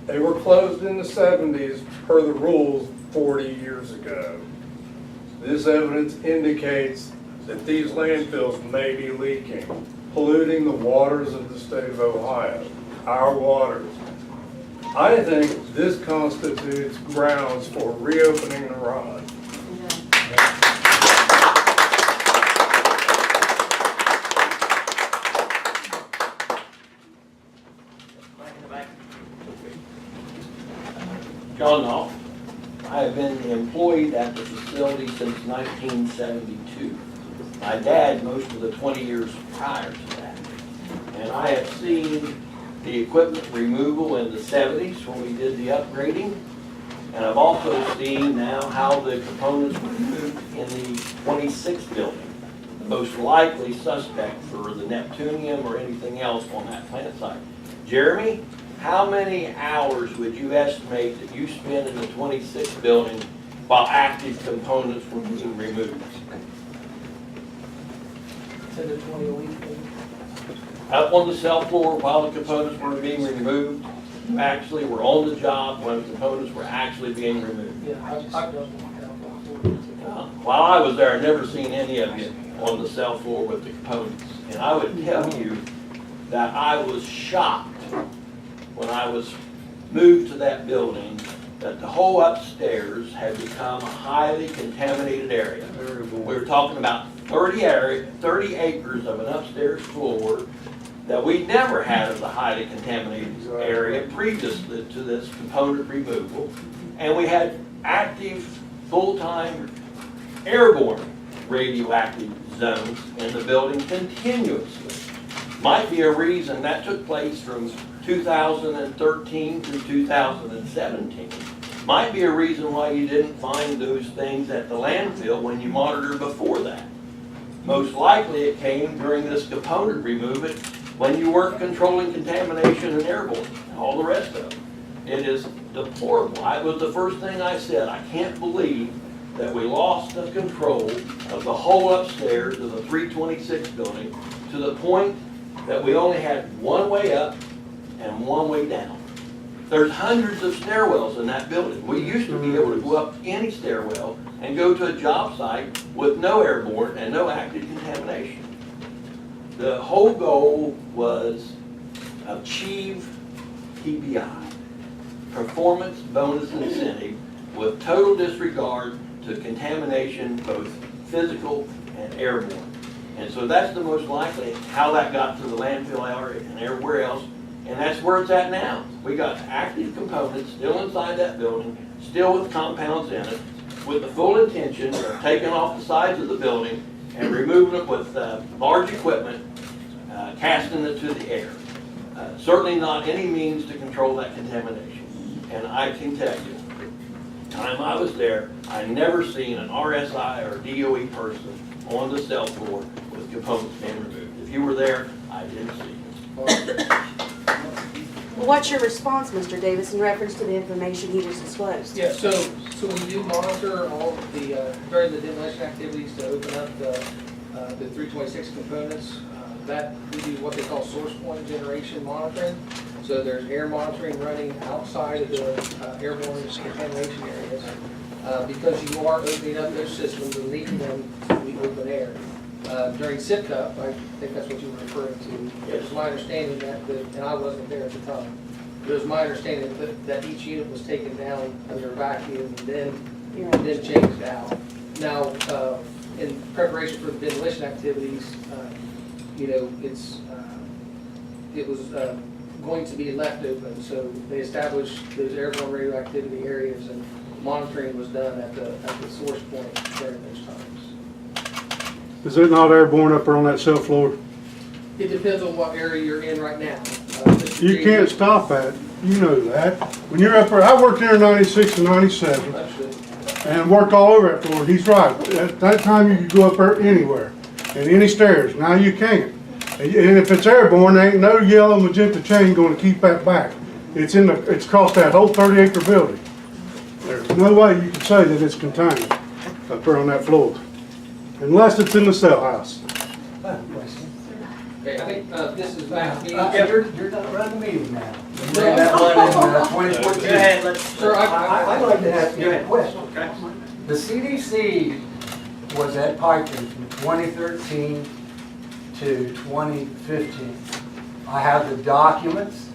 They were closed in the 70s per the rules 40 years ago. This evidence indicates that these landfills may be leaking, polluting the waters of the state of Ohio, our waters. I think this constitutes grounds for reopening the rod. John Knopf. I have been employed at the facility since 1972. My dad, most of the 20 years prior to that. And I have seen the equipment removal in the 70s when we did the upgrading. And I've also seen now how the components were moved in the 26th building. Most likely suspect for the Neptunium or anything else on that plant site. Jeremy, how many hours would you estimate that you spend in the 26th building while active components were being removed? 10 to 20 a week, maybe. Up on the cell floor while the components were being removed, you actually were on the job when the components were actually being removed. Yeah, I've done one. While I was there, I'd never seen any of you on the cell floor with the components. And I would tell you that I was shocked when I was moved to that building that the whole upstairs had become a highly contaminated area. We were talking about 30 acres of an upstairs floor that we never had as a highly contaminated area previous to this component removal. And we had active, full-time, airborne radioactive zones in the building continuously. Might be a reason that took place from 2013 to 2017. Might be a reason why you didn't find those things at the landfill when you monitored before that. Most likely it came during this component removal when you weren't controlling contamination and airborne and all the rest of it. It is deplorable. It was the first thing I said. I can't believe that we lost the control of the whole upstairs of the 326 building to the point that we only had one way up and one way down. There's hundreds of stairwells in that building. We used to be able to go up any stairwell and go to a job site with no airborne and no active contamination. The whole goal was achieve PBI, performance bonus incentive, with total disregard to contamination, both physical and airborne. And so that's the most likely how that got to the landfill area and everywhere else. And that's where it's at now. We got active components still inside that building, still with compounds in it, with the full intention of taking off the sides of the building and removing it with large equipment, casting it to the air. Certainly not any means to control that contamination. And I can tell you, the time I was there, I never seen an RSI or DOE person on the cell floor with components being removed. If you were there, I didn't see you. Well, what's your response, Mr. Davis, in reference to the information he just disclosed? Yeah, so we do monitor all the, during the demolition activities to open up the 326 components. That we do what they call source point generation monitoring. So there's air monitoring running outside of the airborne contamination areas. Because you are opening up those systems and leaving them to the open air. During SIPCUP, I think that's what you were referring to, it was my understanding that, and I wasn't there at the time, but it was my understanding that each unit was taken down under vacuum and then changed out. Now, in preparation for the demolition activities, you know, it was going to be left open, so they established those airborne radioactivity areas, and monitoring was done at the source point during those times. Is it not airborne up there on that cell floor? It depends on what area you're in right now. You can't stop that. You know that. When you're up there, I worked there in 96 and 97 and worked all over that floor. He's right. At that time you could go up there anywhere and any stairs. Now you can't. And if it's airborne, there ain't no yellow magenta chain going to keep that back. It's across that whole 30-acre building. There's no way you can say that it's contained up there on that floor, unless it's in the cell house. I have a question. Okay, I think this is last meeting. You're not running the meeting now. You made that one in 2014. Go ahead, let's. Sir, I'd like to ask you a ahead. question. Okay. The CDC was at Piketon from 2013 to 2015. I have the documents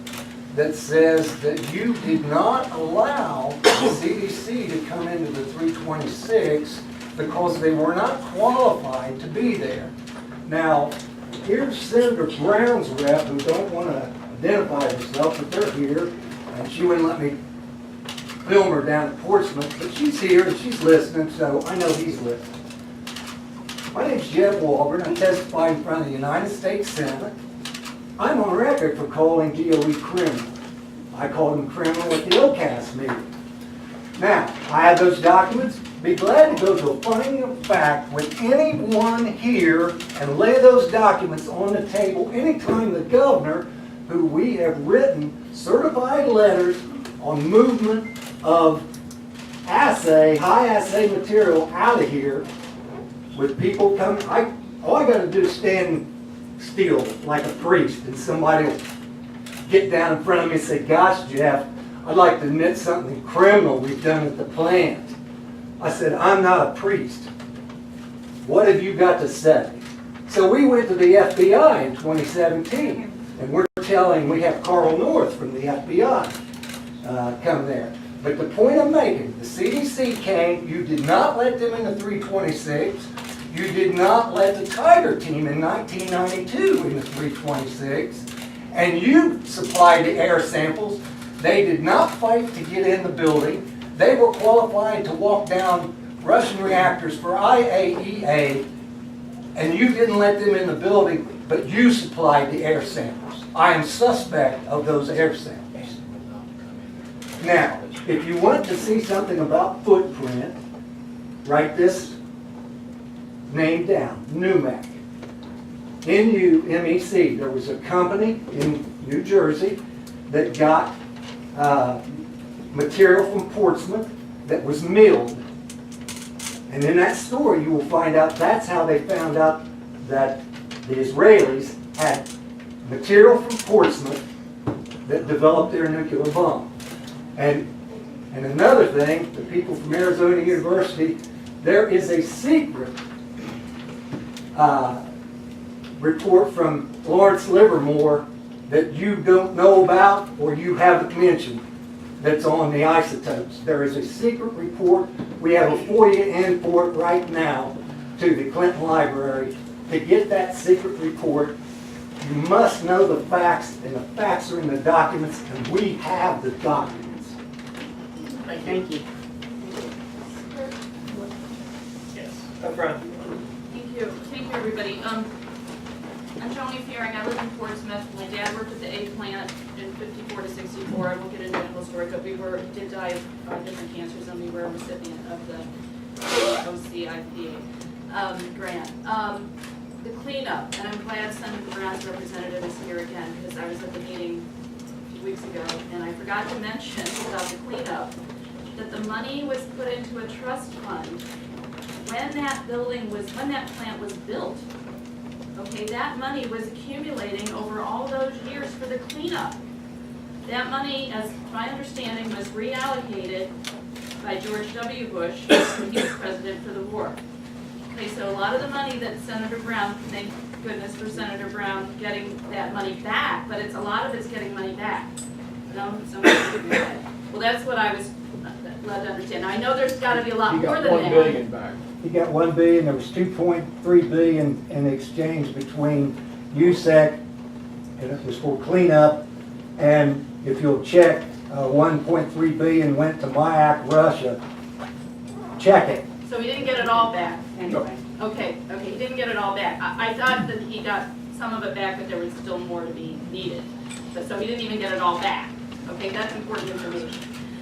that says that you did not allow the CDC to come into the 326 because they were not qualified to be there. Now, here's Senator Brown's rep, who don't want to identify herself, but they're here, and she wouldn't let me film her down at Portsmouth, but she's here and she's listening, so I know he's listening. My name's Jeb Walburn. I testify in front of the United States Senate. I'm on record for calling DOE criminal. I called him criminal at the OCAS meeting. Now, I have those documents. Be glad to go to a finding of fact with anyone here and lay those documents on the table anytime the governor, who we have written certified letters on movement of assay, high assay material out of here, with people coming, all I gotta do is stand still like a priest, and somebody will get down in front of me and say, gosh, Jeff, I'd like to admit something criminal we've done at the plant. I said, I'm not a priest. What have you got to say? So we went to the FBI in 2017, and we have Carl North from the FBI come there. But the point I'm making, the CDC came, you did not let them in the 326, you did not let the Tiger team in 1992 in the 326, and you supplied the air samples. They did not fight to get in the building. They were qualified to walk down Russian reactors for IAEA, and you didn't let them in the building, but you supplied the air samples. I am suspect of those air samples. Now, if you want to see something about footprint, write this name down, NUMEC. N-U-M-E-C. There was a company in New Jersey that got material from Portsmouth that was milled. And in that story you will find out that's how they found out that the Israelis had material from Portsmouth that developed their nuclear bomb. And another thing, the people from Arizona University, there is a secret report from Lawrence Livermore that you don't know about or you haven't mentioned that's on the isotopes. There is a secret report. We have a FOIA in for it right now to the Clinton Library. To get that secret report, you must know the facts, and the facts are in the documents, and we have the documents. Thank you. Yes, up front. Thank you, everybody. I'm Joni Fearing. I live in Portsmouth. My dad worked at the A plant in 54 to 64. I won't get into the whole story, but we did die of different cancers, and we were a recipient of the OCIPA grant. The cleanup, and I'm glad Senator Brown's representative is here again, because I was at the meeting a few weeks ago, and I forgot to mention about the cleanup, that the money was put into a trust fund when that plant was built. Okay, that money was accumulating over all those years for the cleanup. That money, as my understanding, was reallocated by George W. Bush when he was president for the war. Okay, so a lot of the money that Senator Brown, thank goodness for Senator Brown getting that money back, but a lot of it's getting money back. Well, that's what I was led to understand. Now, I know there's got to be a lot more than that. $1 billion back. he got 1 billion, there was 2.3 billion in exchange between USEC, and it was for cleanup, and if you'll check, 1.3 billion went to Mayak, Russia. Check it. So he didn't get it all back? Anyway. Okay, he didn't get it all back. I thought that he got some of it back, but there was still more to be needed. So he didn't even get it all back. Okay, that's important information.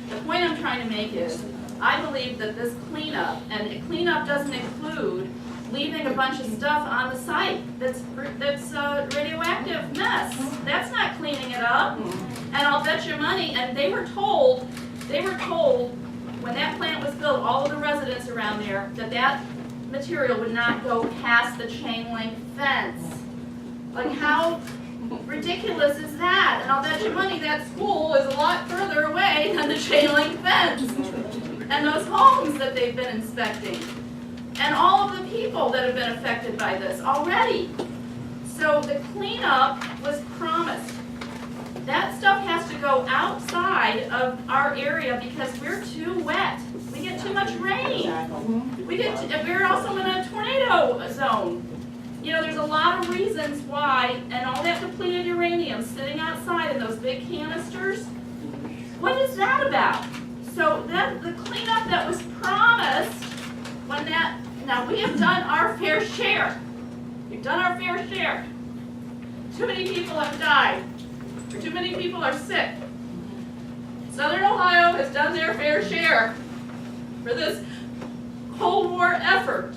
The point I'm trying to make is, I believe that this cleanup, and cleanup doesn't include leaving a bunch of stuff on the site that's radioactive mess. That's not cleaning it up. And I'll bet you money, and they were told when that plant was built, all of the residents around there, that material would not go past the chain link fence. Like, how ridiculous is that? And I'll bet you money that school is a lot further away than the chain link fence. And those homes that they've been inspecting. And all of the people that have been affected by this already. So the cleanup was promised. That stuff has to go outside of our area because we're too wet. We get too much rain. We're also in a tornado zone. You know, there's a lot of reasons why, and all that depleted uranium sitting outside in those big canisters. What is that about? So the cleanup that was promised, now we have done our fair share. We've done our fair share. Too many people have died. Or too many people are sick. Southern Ohio has done their fair share for this Cold War effort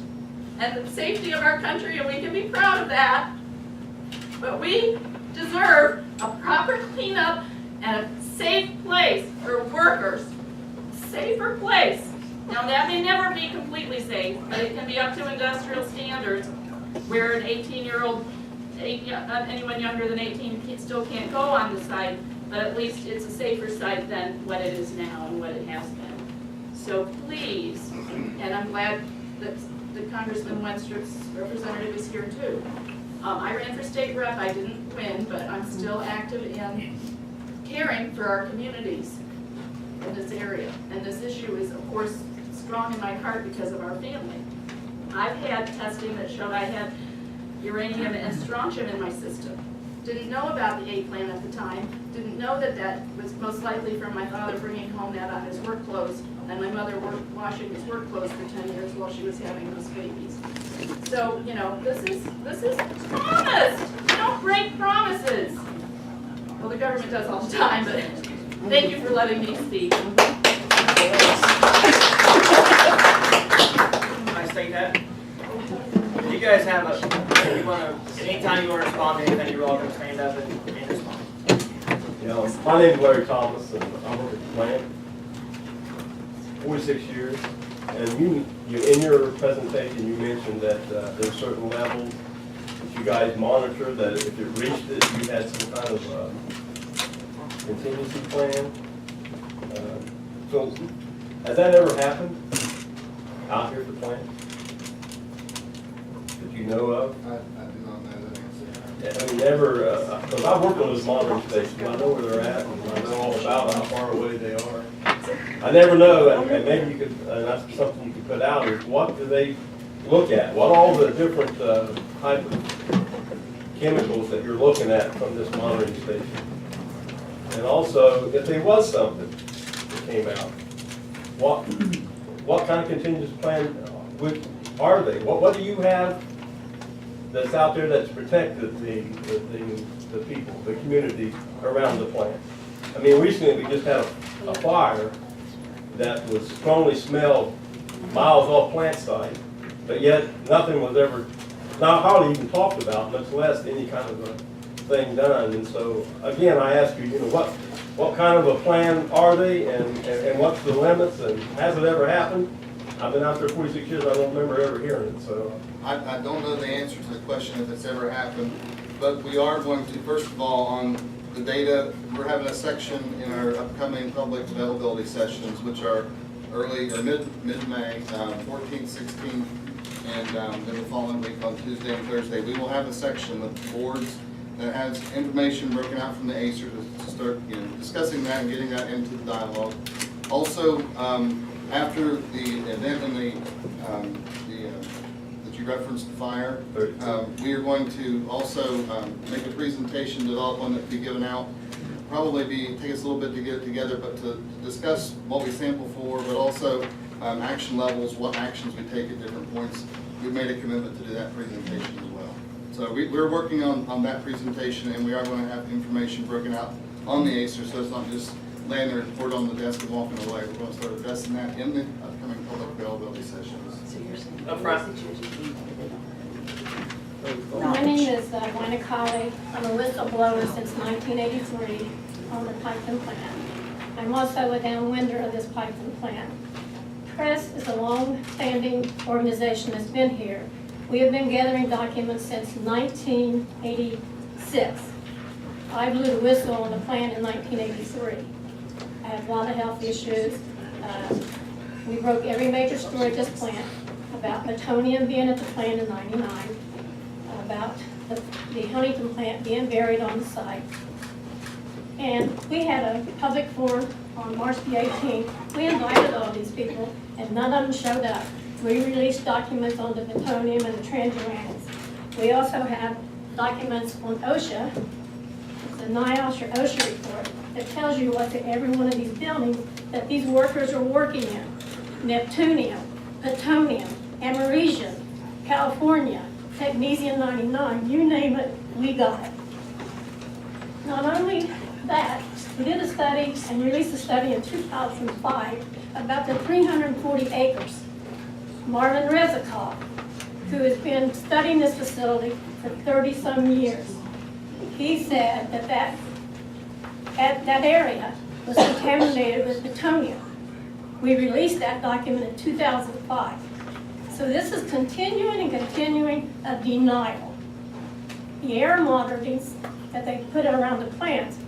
and the safety of our country, and we can be proud of that. But we deserve a proper cleanup and a safe place for workers. Safer place. Now that may never be completely safe, but it can be up to industrial standards where an 18-year-old, anyone younger than 18 still can't go on the site, but at least it's a safer site than what it is now and what it has been. So please, and I'm glad that Congressman Wenstrup's representative is here too. I ran for state rep, I didn't win, but I'm still active in caring for our communities in this area. And this issue is, of course, strong in my heart because of our family. I've had testing that showed I had uranium and strontium in my system. Didn't know about the A plant at the time. Didn't know that was most likely from my father bringing home that on his work clothes, and my mother washing his work clothes for 10 years while she was having those babies. So, you know, this is promised. We don't break promises. Well, the government does all the time, but thank you for letting me speak. My state hat. You guys have anytime you want to respond to anything, you're all going to stand up and respond. My name's Larry Thomas, and I work at the plant, 46 years. And you in your presentation, you mentioned that there's certain levels that you guys monitor, that if it reached it, you had some kind of contingency plan. So has that ever happened out here at the plant that you know of? I do not know that answer. Yeah, I mean, never, because I work on those monitoring stations. I know where they're at, and I know all about how far away they are. I never know, and maybe you could, and that's something you could put out, is what do they look at? What all the different type of chemicals that you're looking at from this monitoring station? And also, if there was something that came out, what kind of contingency plan are they? What do you have that's out there that's protected the people, the community around the plant? I mean, recently we just had a fire that was strongly smelled miles off plant site, but yet nothing was ever, not hardly even talked about, much less any kind of a thing done. And so, again, I ask you, what kind of a plan are they, and what's the limits, and has it ever happened? I've been out there 46 years, I don't remember ever hearing it, so. I don't know the answer to the question if it's ever happened, but we are going to, first of all, on the data, we're having a section in our upcoming public availability sessions, which are early or mid-May, 14th, 16th, and then the following week on Tuesday and Thursday. We will have a section with boards that has information broken out from the ACER to start discussing that and getting that into the dialogue. Also, after the event in the you referenced the fire. We are going to also make a presentation, develop one that will be given out. Probably take us a little bit to get it together, but to discuss what we sample for, but also action levels, what actions we take at different points. We've made a commitment to do that presentation as well. So we're working on that presentation, and we are going to have information broken out on the ACER, so it's not just laying there report on the desk and walking away. We're going to start addressing that in the upcoming public availability sessions. So you're saying. Up front. My name is Wina Colley. I'm a whistleblower since 1983 on the Piketon plant. I'm also a downwinder of this Piketon plant. Press is a long-standing organization that's been here. We have been gathering documents since 1986. I blew the whistle on the plant in 1983. I had a lot of health issues. We broke every major story at this plant about plutonium being at the plant in '99, about the Huntington plant being buried on the site. And we had a public forum on March the 18th. We invited all these people, and none of them showed up. We released documents on the plutonium and the transuranics. We also have documents on OSHA. It's a NIOSH or OSHA report that tells you what's in every one of these buildings that these workers are working in. Neptunium, plutonium, arisen, California, technetium 99, you name it, we got it. Not only that, we did a study and released a study in 2005 about the 340 acres. Marvin Rezikoff, who has been studying this facility for 30-some years, he said that area was contaminated with plutonium. We released that document in 2005. So this is continuing and continuing a denial. The air monitorings that they put around the plants,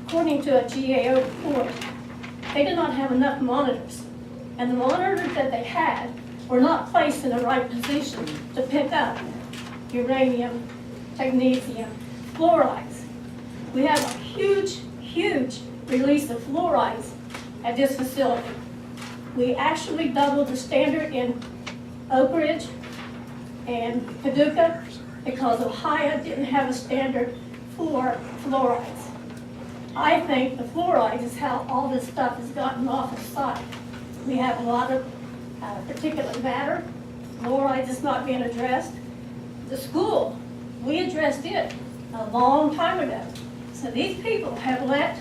according to a GAO report, they did not have enough monitors. And the monitors that they had were not placed in the right position to pick up uranium, technetium, fluorides. We have a huge, huge release of fluorides at this facility. We actually doubled the standard in Oak Ridge and Paducah because Ohio didn't have a standard for fluorides. I think the fluorides is how all this stuff has gotten off the site. We have a lot of particulate matter. Fluorides is not being addressed. The school, we addressed it a long time ago. So these people have let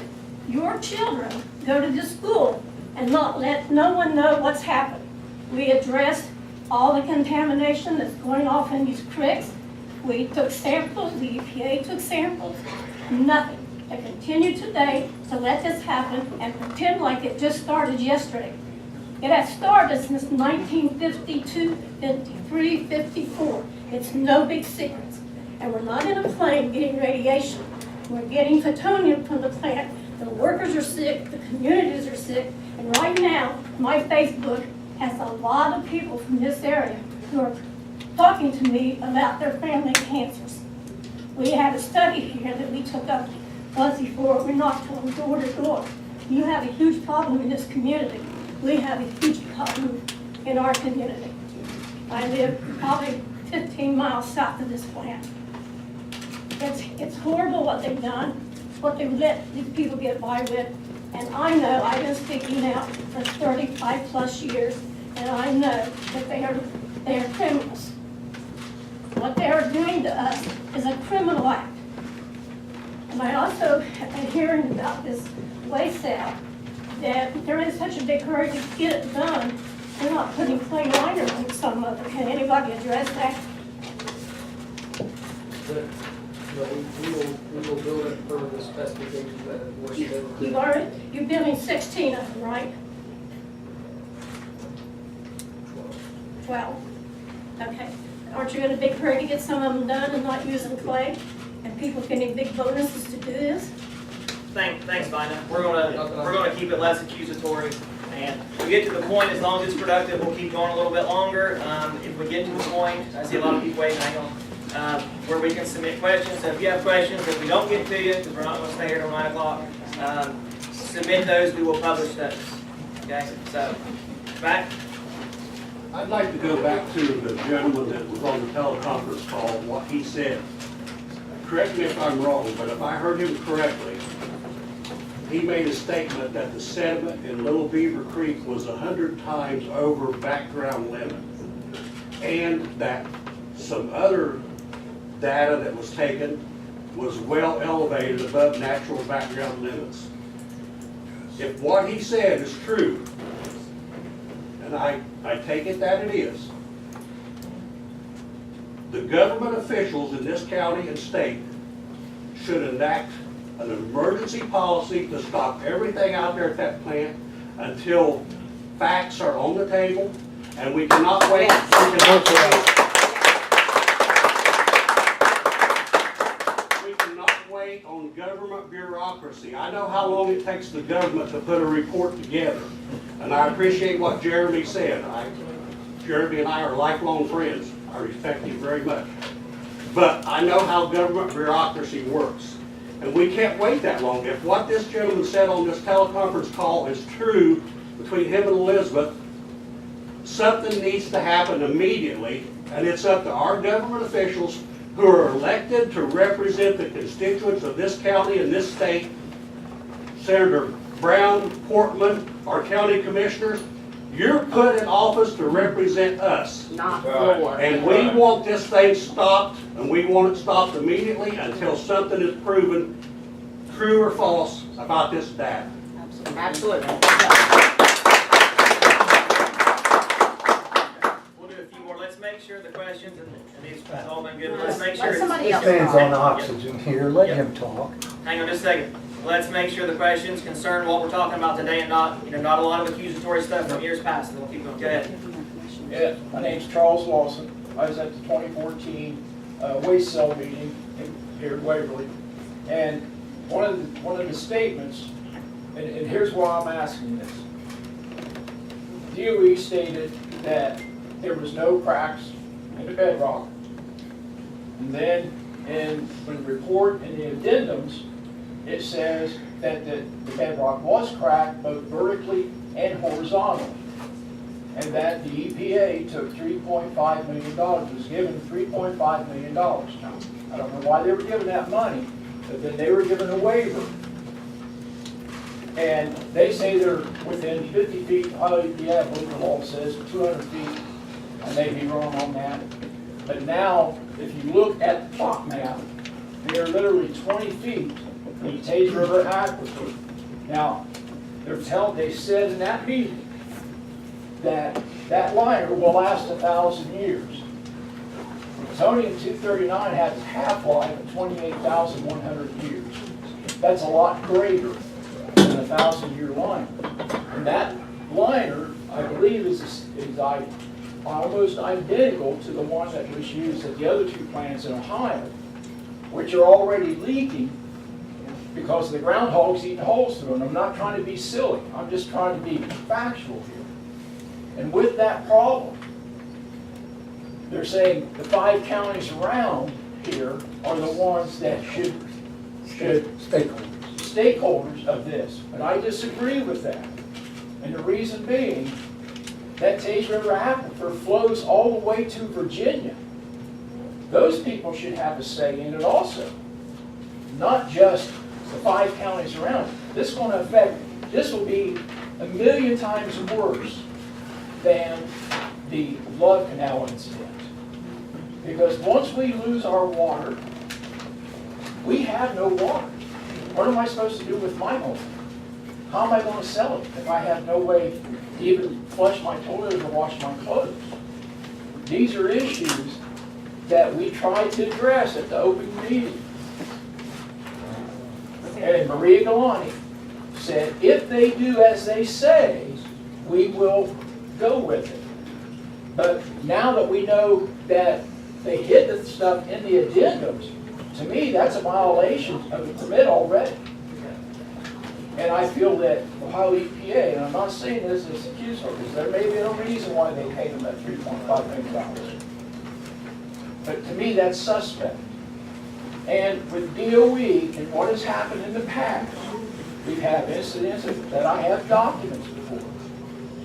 your children go to this school and not let no one know what's happened. We addressed all the contamination that's going off in these creeks. We took samples, the EPA took samples, nothing. They continue today to let this happen and pretend like it just started yesterday. It has started since 1952, 53, 54. It's no big secret. And we're not in a plane getting radiation. We're getting plutonium from the plant. The workers are sick, the communities are sick, and right now, my Facebook has a lot of people from this area who are talking to me about their family cancers. We had a study here that we took up once before. We knocked on door to door. You have a huge problem in this community. We have a huge problem in our community. I live probably 15 miles south of this plant. It's horrible what they've done, what they've let these people get by with. And I know, I've been speaking out for 35 plus years, and I know that they are criminals. What they are doing to us is a criminal act. And I also am hearing about this way south, that they're in such a big hurry to get it done, they're not putting clay liner on some of it. Can anybody address that? We will build it per the specifications that were submitted. You're building 16 of them, right? 12. Okay. Aren't you in a big hurry to get some of them done and not using clay? And people getting big bonuses to do this? Thanks, Vina. We're gonna keep it less accusatory, and if we get to the point, as long as it's productive, we'll keep going a little bit longer. If we get to the point, I see a lot of people waiting, hang on, where we can submit questions. So if you have questions, if we don't get to you, because we're not gonna stay here till 9 o'clock, submit those. We will publish those. Okay. So back. I'd like to go back to the gentleman that was on the teleconference call, what he said. Correct me if I'm wrong, but if I heard him correctly, he made a statement that the sediment in Little Beaver Creek was 100 times over background limit, and that some other data that was taken was well elevated above natural background limits. If what he said is true, and I take it that it is, the government officials in this county and state should enact an emergency policy to stop everything out there at that plant until facts are on the table, and we cannot wait. We cannot wait on government bureaucracy. I know how long it takes the government to put a report together, and I appreciate what Jeremy said. Jeremy and I are lifelong friends. I respect him very much. But I know how government bureaucracy works. And we can't wait that long. If what this gentleman said on this teleconference call is true between him and Elizabeth, something needs to happen immediately, and it's up to our government officials who are elected to represent the constituents of this county and this state. Senator Brown, Portman, our county commissioners, you're put in office to represent us. Not for. And we want this thing stopped, and we want it stopped immediately until something is proven true or false about this data. Absolutely. We'll do a few more. Let's make sure the questions, and these have all been good. Let's make sure. Let somebody else Stands talk. on oxygen here, let him talk. Hang on just a second. Let's make sure the questions concern what we're talking about today and not, not a lot of accusatory stuff from years past. We'll keep going. Go ahead. Yeah, my name's Charles Lawson. I was at the 2014 waste cell meeting here in Waverly. And one of the statements, and here's why I'm asking this. DOE stated that there was no cracks in the bedrock. And then in the report in the addendums, it says that the bedrock was cracked both vertically and horizontally. And that the EPA took $3.5 million, was given $3.5 million. Now, I don't know why they were given that money, but then they were given a waiver. And they say they're within 50 feet, EPA, I believe the law says 200 feet. I may be wrong on that. But now, if you look at the plot map, they're literally 20 feet from the Tage River aquifer. Now, they said in that meeting that that liner will last 1,000 years. Plutonium-239 has a half-life of 28,100 years. That's a lot greater than a 1,000-year liner. And that liner, I believe, is almost identical to the one that was used at the other two plants in Ohio, which are already leaking because the groundhog's eating holes through them. I'm not trying to be silly. I'm just trying to be factual here. And with that problem, they're saying the 5 counties around here are the ones that should stakeholders of this. And I disagree with that. And the reason being, that Tage River aquifer flows all the way to Virginia. Those people should have a say in it also, not just the 5 counties around it. This will be 1,000,000 times worse than the Love Canal incident. Because once we lose our water, we have no water. What am I supposed to do with my home? How am I going to sell it if I have no way to even flush my toilet or wash my clothes? These are issues that we tried to address at the open meeting. And Maria Galani said, if they do as they say, we will go with it. But now that we know that they hid the stuff in the addendums, to me, that's a violation of the permit already. And I feel that Ohio EPA, and I'm not saying this as an excuse, because there may be a reason why they paid them that $3.5 million. But to me, that's suspect. And with DOE and what has happened in the past, we've had incidents that I have documents before,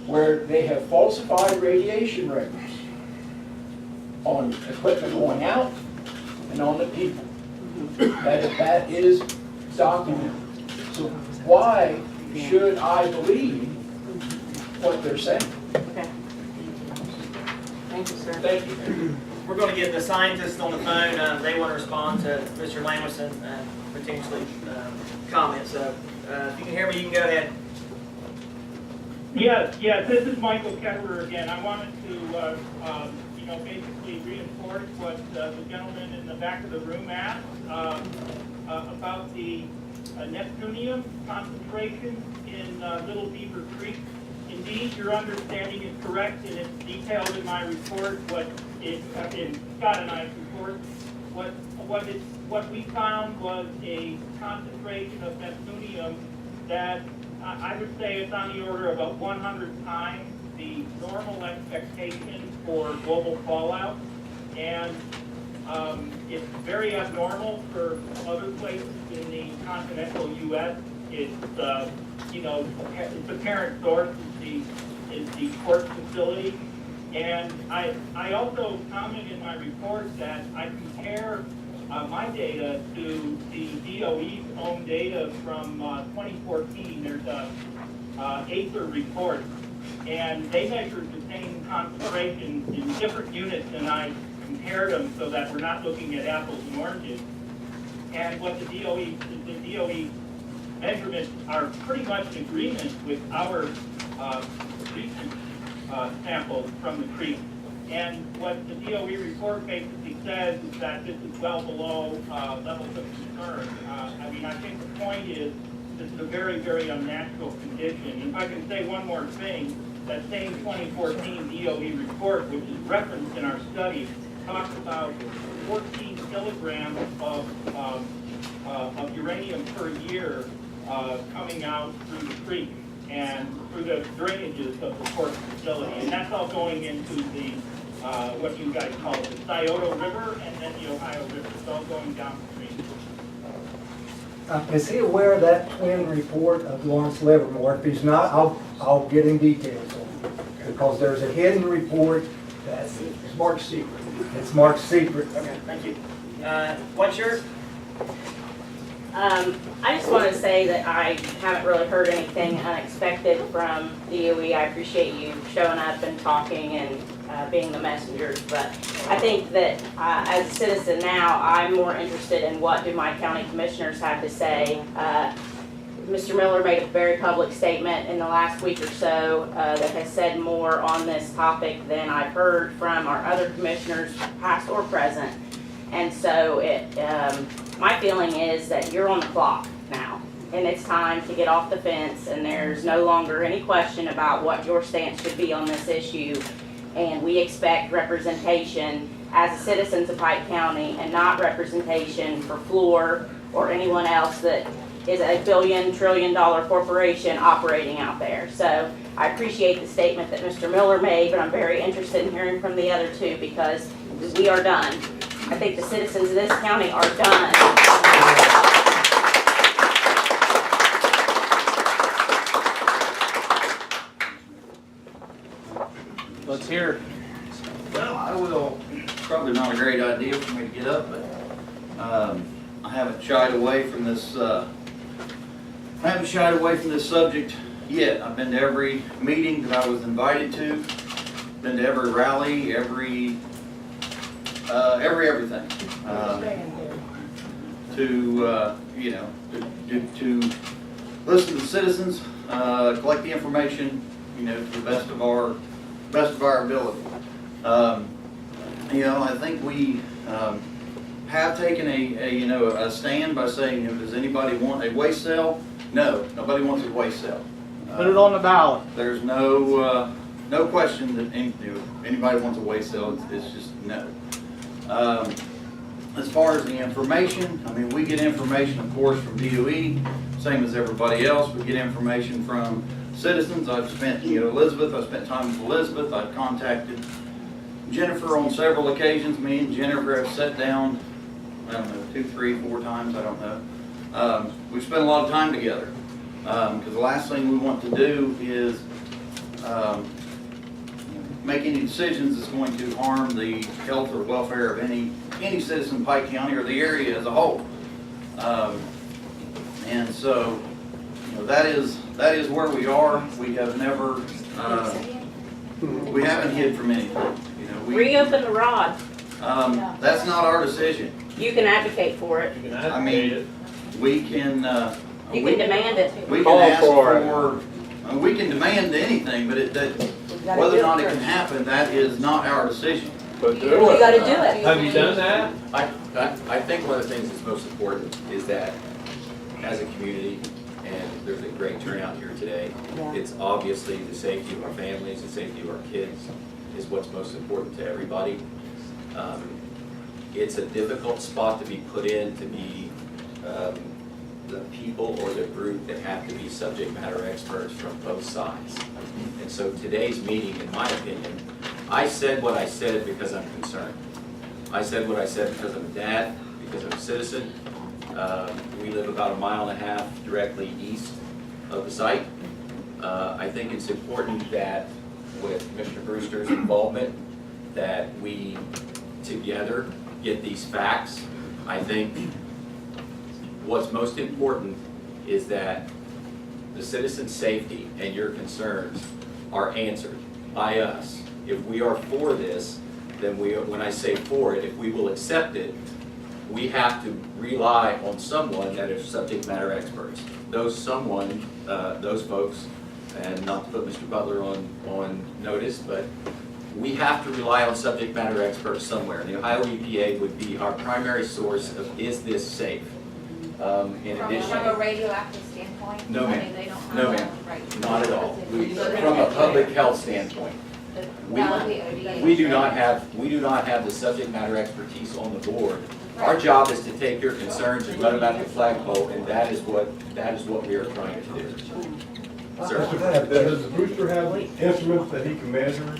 where they have falsified radiation records on equipment going out and on the people. That is documented. So why should I believe what they're saying? Okay. Thank you, sir. Thank you. We're going to get the scientists on the phone. They want to respond to Mr. Lamerson, potentially comment. So if you can hear me, you can go ahead. Yes, this is Michael Ketterer again. I wanted to, basically reinforce what the gentleman in the back of the room asked about the Neptunium concentration in Little Beaver Creek. Indeed, your understanding is correct, and it's detailed in my report. In Scott and I's report, what we found was a concentration of Neptunium that I would say it's on the order of about 100 times the normal expectation for global fallout, and it's very abnormal for other places in the continental U.S. It's the parent source is the Port facility, and I also comment in my report that I compare my data to the DOE's own data from 2014. There's a ACER report, and they measured the same concentrations in different units, and I compared them so that we're not looking at apples and oranges. And what the DOE measurements are pretty much in agreement with our recent samples from the creek. And what the DOE report basically says is that this is well below levels of concern. I think the point is this is a very, very unnatural condition. And if I can say one more thing, that same 2014 DOE report, which is referenced in our study, talks about 14 kilograms of uranium per year coming out through the creek and through the drainages of the port facility. And that's all going into the what you guys call it, the Scioto River and then the Ohio River. It's all going downstream. Is he aware of that twin report of Lawrence Livermore? If he's not, I'll get him details on it. Because there's a hidden report that's marked secret. It's marked secret. Okay, thank you. What's yours? I just want to say that I haven't really heard anything unexpected from DOE. I appreciate you showing up and talking and being the messengers, but I think that as a citizen now, I'm more interested in what do my county commissioners have to say. Mr. Miller made a very public statement in the last week or so that has said more on this topic than I've heard from our other commissioners, past or present. And so my feeling is that you're on the clock now, and it's time to get off the fence, and there's no longer any question about what your stance should be on this issue. And we expect representation as citizens of Pike County and not representation for Fluor or anyone else that is a billion-trillion-dollar corporation operating out there. So I appreciate the statement that Mr. Miller made, but I'm very interested in hearing from the other two because we are done. I think the citizens of this county are done. Let's hear it. Well, I will, probably not a great idea for me to get up, but I haven't shied away from this, subject yet. I've been to every meeting that I was invited to, been to every rally, everything. To listen to citizens, collect the information, to the best of our ability. I think we have taken a stand by saying, does anybody want a waste cell? No, nobody wants a waste cell. Put it on the ballot. There's no question that anybody wants a waste cell. It's just no. As far as the information, we get information, of course, from DOE, same as everybody else. We get information from citizens. I've spent, Elizabeth, I spent time with Elizabeth. I've contacted Jennifer on several occasions. Me and Jennifer have sat down, 2, 3, 4 times, I don't know. We've spent a lot of time together because the last thing we want to do is make any decisions that's going to harm the health or welfare of any citizen in Pike County or the area as a whole. And so, that is where we are. We have never, we haven't hid from anything. Reopen the rod. That's not our decision. You can advocate for it. I mean, we can. You can demand it. We can ask for. We can demand anything, but whether or not it can happen, that is not our decision. But you gotta do it. Have you done that? I think one of the things that's most important is that as a community, and there's a great turnout here today, it's obviously the safety of our families, the safety of our kids is what's most important to everybody. It's a difficult spot to be put in to be the people or the group that have to be subject matter experts from both sides. And so today's meeting, in my opinion, I said what I said because I'm concerned. I said what I said because I'm a dad, because I'm a citizen. We live about 1.5 miles directly east of the site. I think it's important that with Mr. Brewster's involvement, that we together get these facts. I think what's most important is that the citizen safety and your concerns are answered by us. If we are for this, then when I say for it, if we will accept it, we have to rely on someone that is subject matter experts. Those someone, those folks, and not to put Mr. Butler on notice, but we have to rely on subject matter experts somewhere. The Ohio EPA would be our primary source of, is this safe? In addition, From a radioactive standpoint? No, I ma'am. mean, they don't have No, a- ma'am. right. Not at all. From a public health standpoint, we do not have the subject matter expertise on the board. Our job is to take your concerns and run them out the flagpole, and that is what we are trying to do. Sir? Does the Brewster have instruments that he can measure?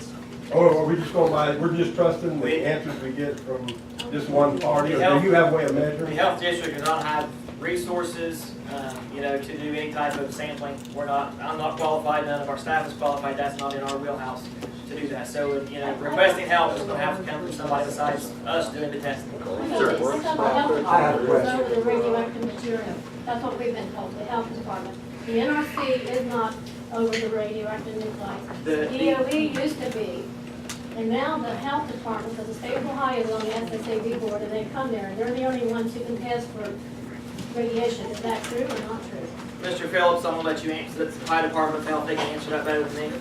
Or are we just going by, we're just trusting the answers we get from just one party? Or do you have a way of measuring? The health district does not have resources, to do any type of sampling. I'm not qualified, none of our staff is qualified, that's not in our wheelhouse to do that. So, requesting help is gonna have to come from somebody besides us doing the testing. Sure. I have a question. Over the radioactive material. That's what we've been told, the health department. The NRC is not over the radioactive nuclides. DOE used to be. And now the health department, because the state of Ohio is on the SSAB board, and they come there, and they're the only ones who can test for radiation. Is that true or not true? Mr. Phillips, I'm gonna let you answer. That's the Ohio Department of Health, they can answer that better than me.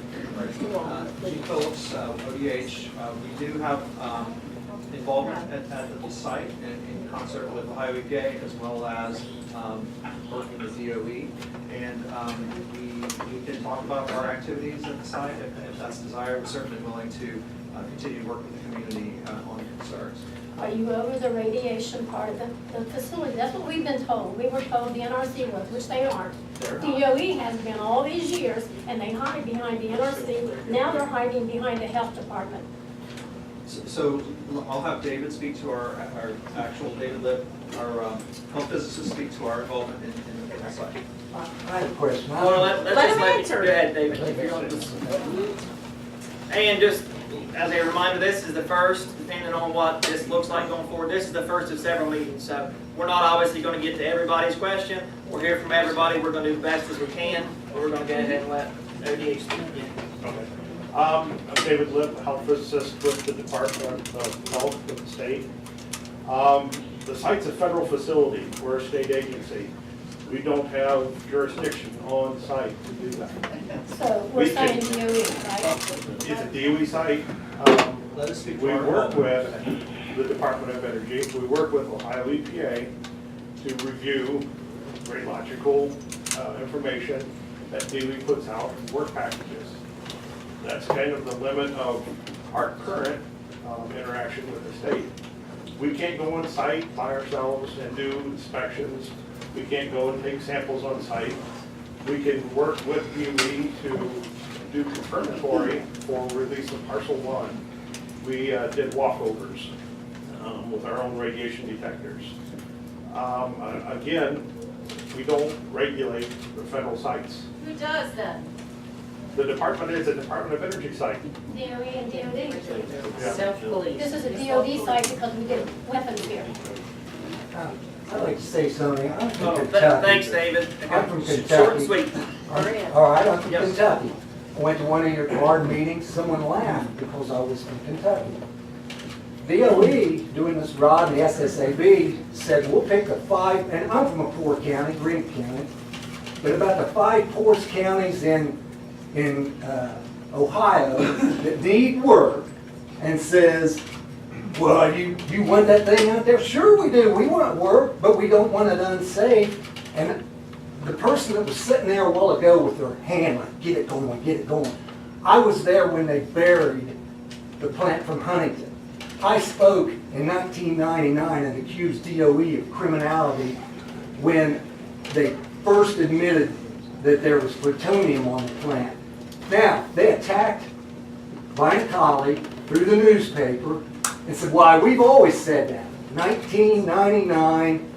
G. Phillips, ODH, we do have involvement at the site in concert with Ohio EPA as well as working with DOE. And we can talk about our activities at the site if that's desired. We're certainly willing to continue to work with the community on concerns. Are you over the radiation part of the facility? That's what we've been told. We were told the NRC was, which they aren't. DOE has been all these years, and they hide behind the NRC. Now they're hiding behind the health department. So I'll have David speak to our actual David Lip, our health physicist, speak to our involvement in the site. I have a question. Well, let him go ahead, David. And just as a reminder, this is the first, depending on what this looks like going forward, this is the first of several meetings. So we're not obviously going to get to everybody's question. We'll hear from everybody. We're going to do the best as we can. But we're going to go ahead and let ODH speak again. Okay. I'm David Lip, health physicist with the Department of Health with the state. The site's a federal facility. We're a state agency. We don't have jurisdiction on site to do that. So we're saying DOE, right? It's a DOE site. Let us speak to We our work involvement. with the Department of Energy. We work with Ohio EPA to review radiological information that DOE puts out in work packages. That's kind of the limit of our current interaction with the state. We can't go on site by ourselves and do inspections. We can't go and take samples on site. We can work with DOE to do confirmatory for release of parcel 1. We did walkovers with our own radiation detectors. Again, we don't regulate the federal sites. Who does then? The department is a Department of Energy site. DOE and DOD. Yeah. Self-police. This is a DOD site because we did weapons here. I'd like to say something. I'm from Oh, Kentucky. thanks, David. I'm from Short and Kentucky. sweet. All right, I'm from Yes. Kentucky. I went to one of your board meetings, someone laughed because I was from Kentucky. DOE, doing this rod and the SSAB, said we'll pick the 5, and I'm from a poor county, Green County, but about the 5 poorest counties in Ohio that need work, and says, well, you want that thing out there? Sure we do, we want work, but we don't want it unsafe. And the person that was sitting there a while ago with their hand like, get it going, get it going. I was there when they buried the plant from Huntington. I spoke in 1999 and accused DOE of criminality when they first admitted that there was plutonium on the plant. Now, they attacked my colleague through the newspaper and said, why, we've always said that. 1999,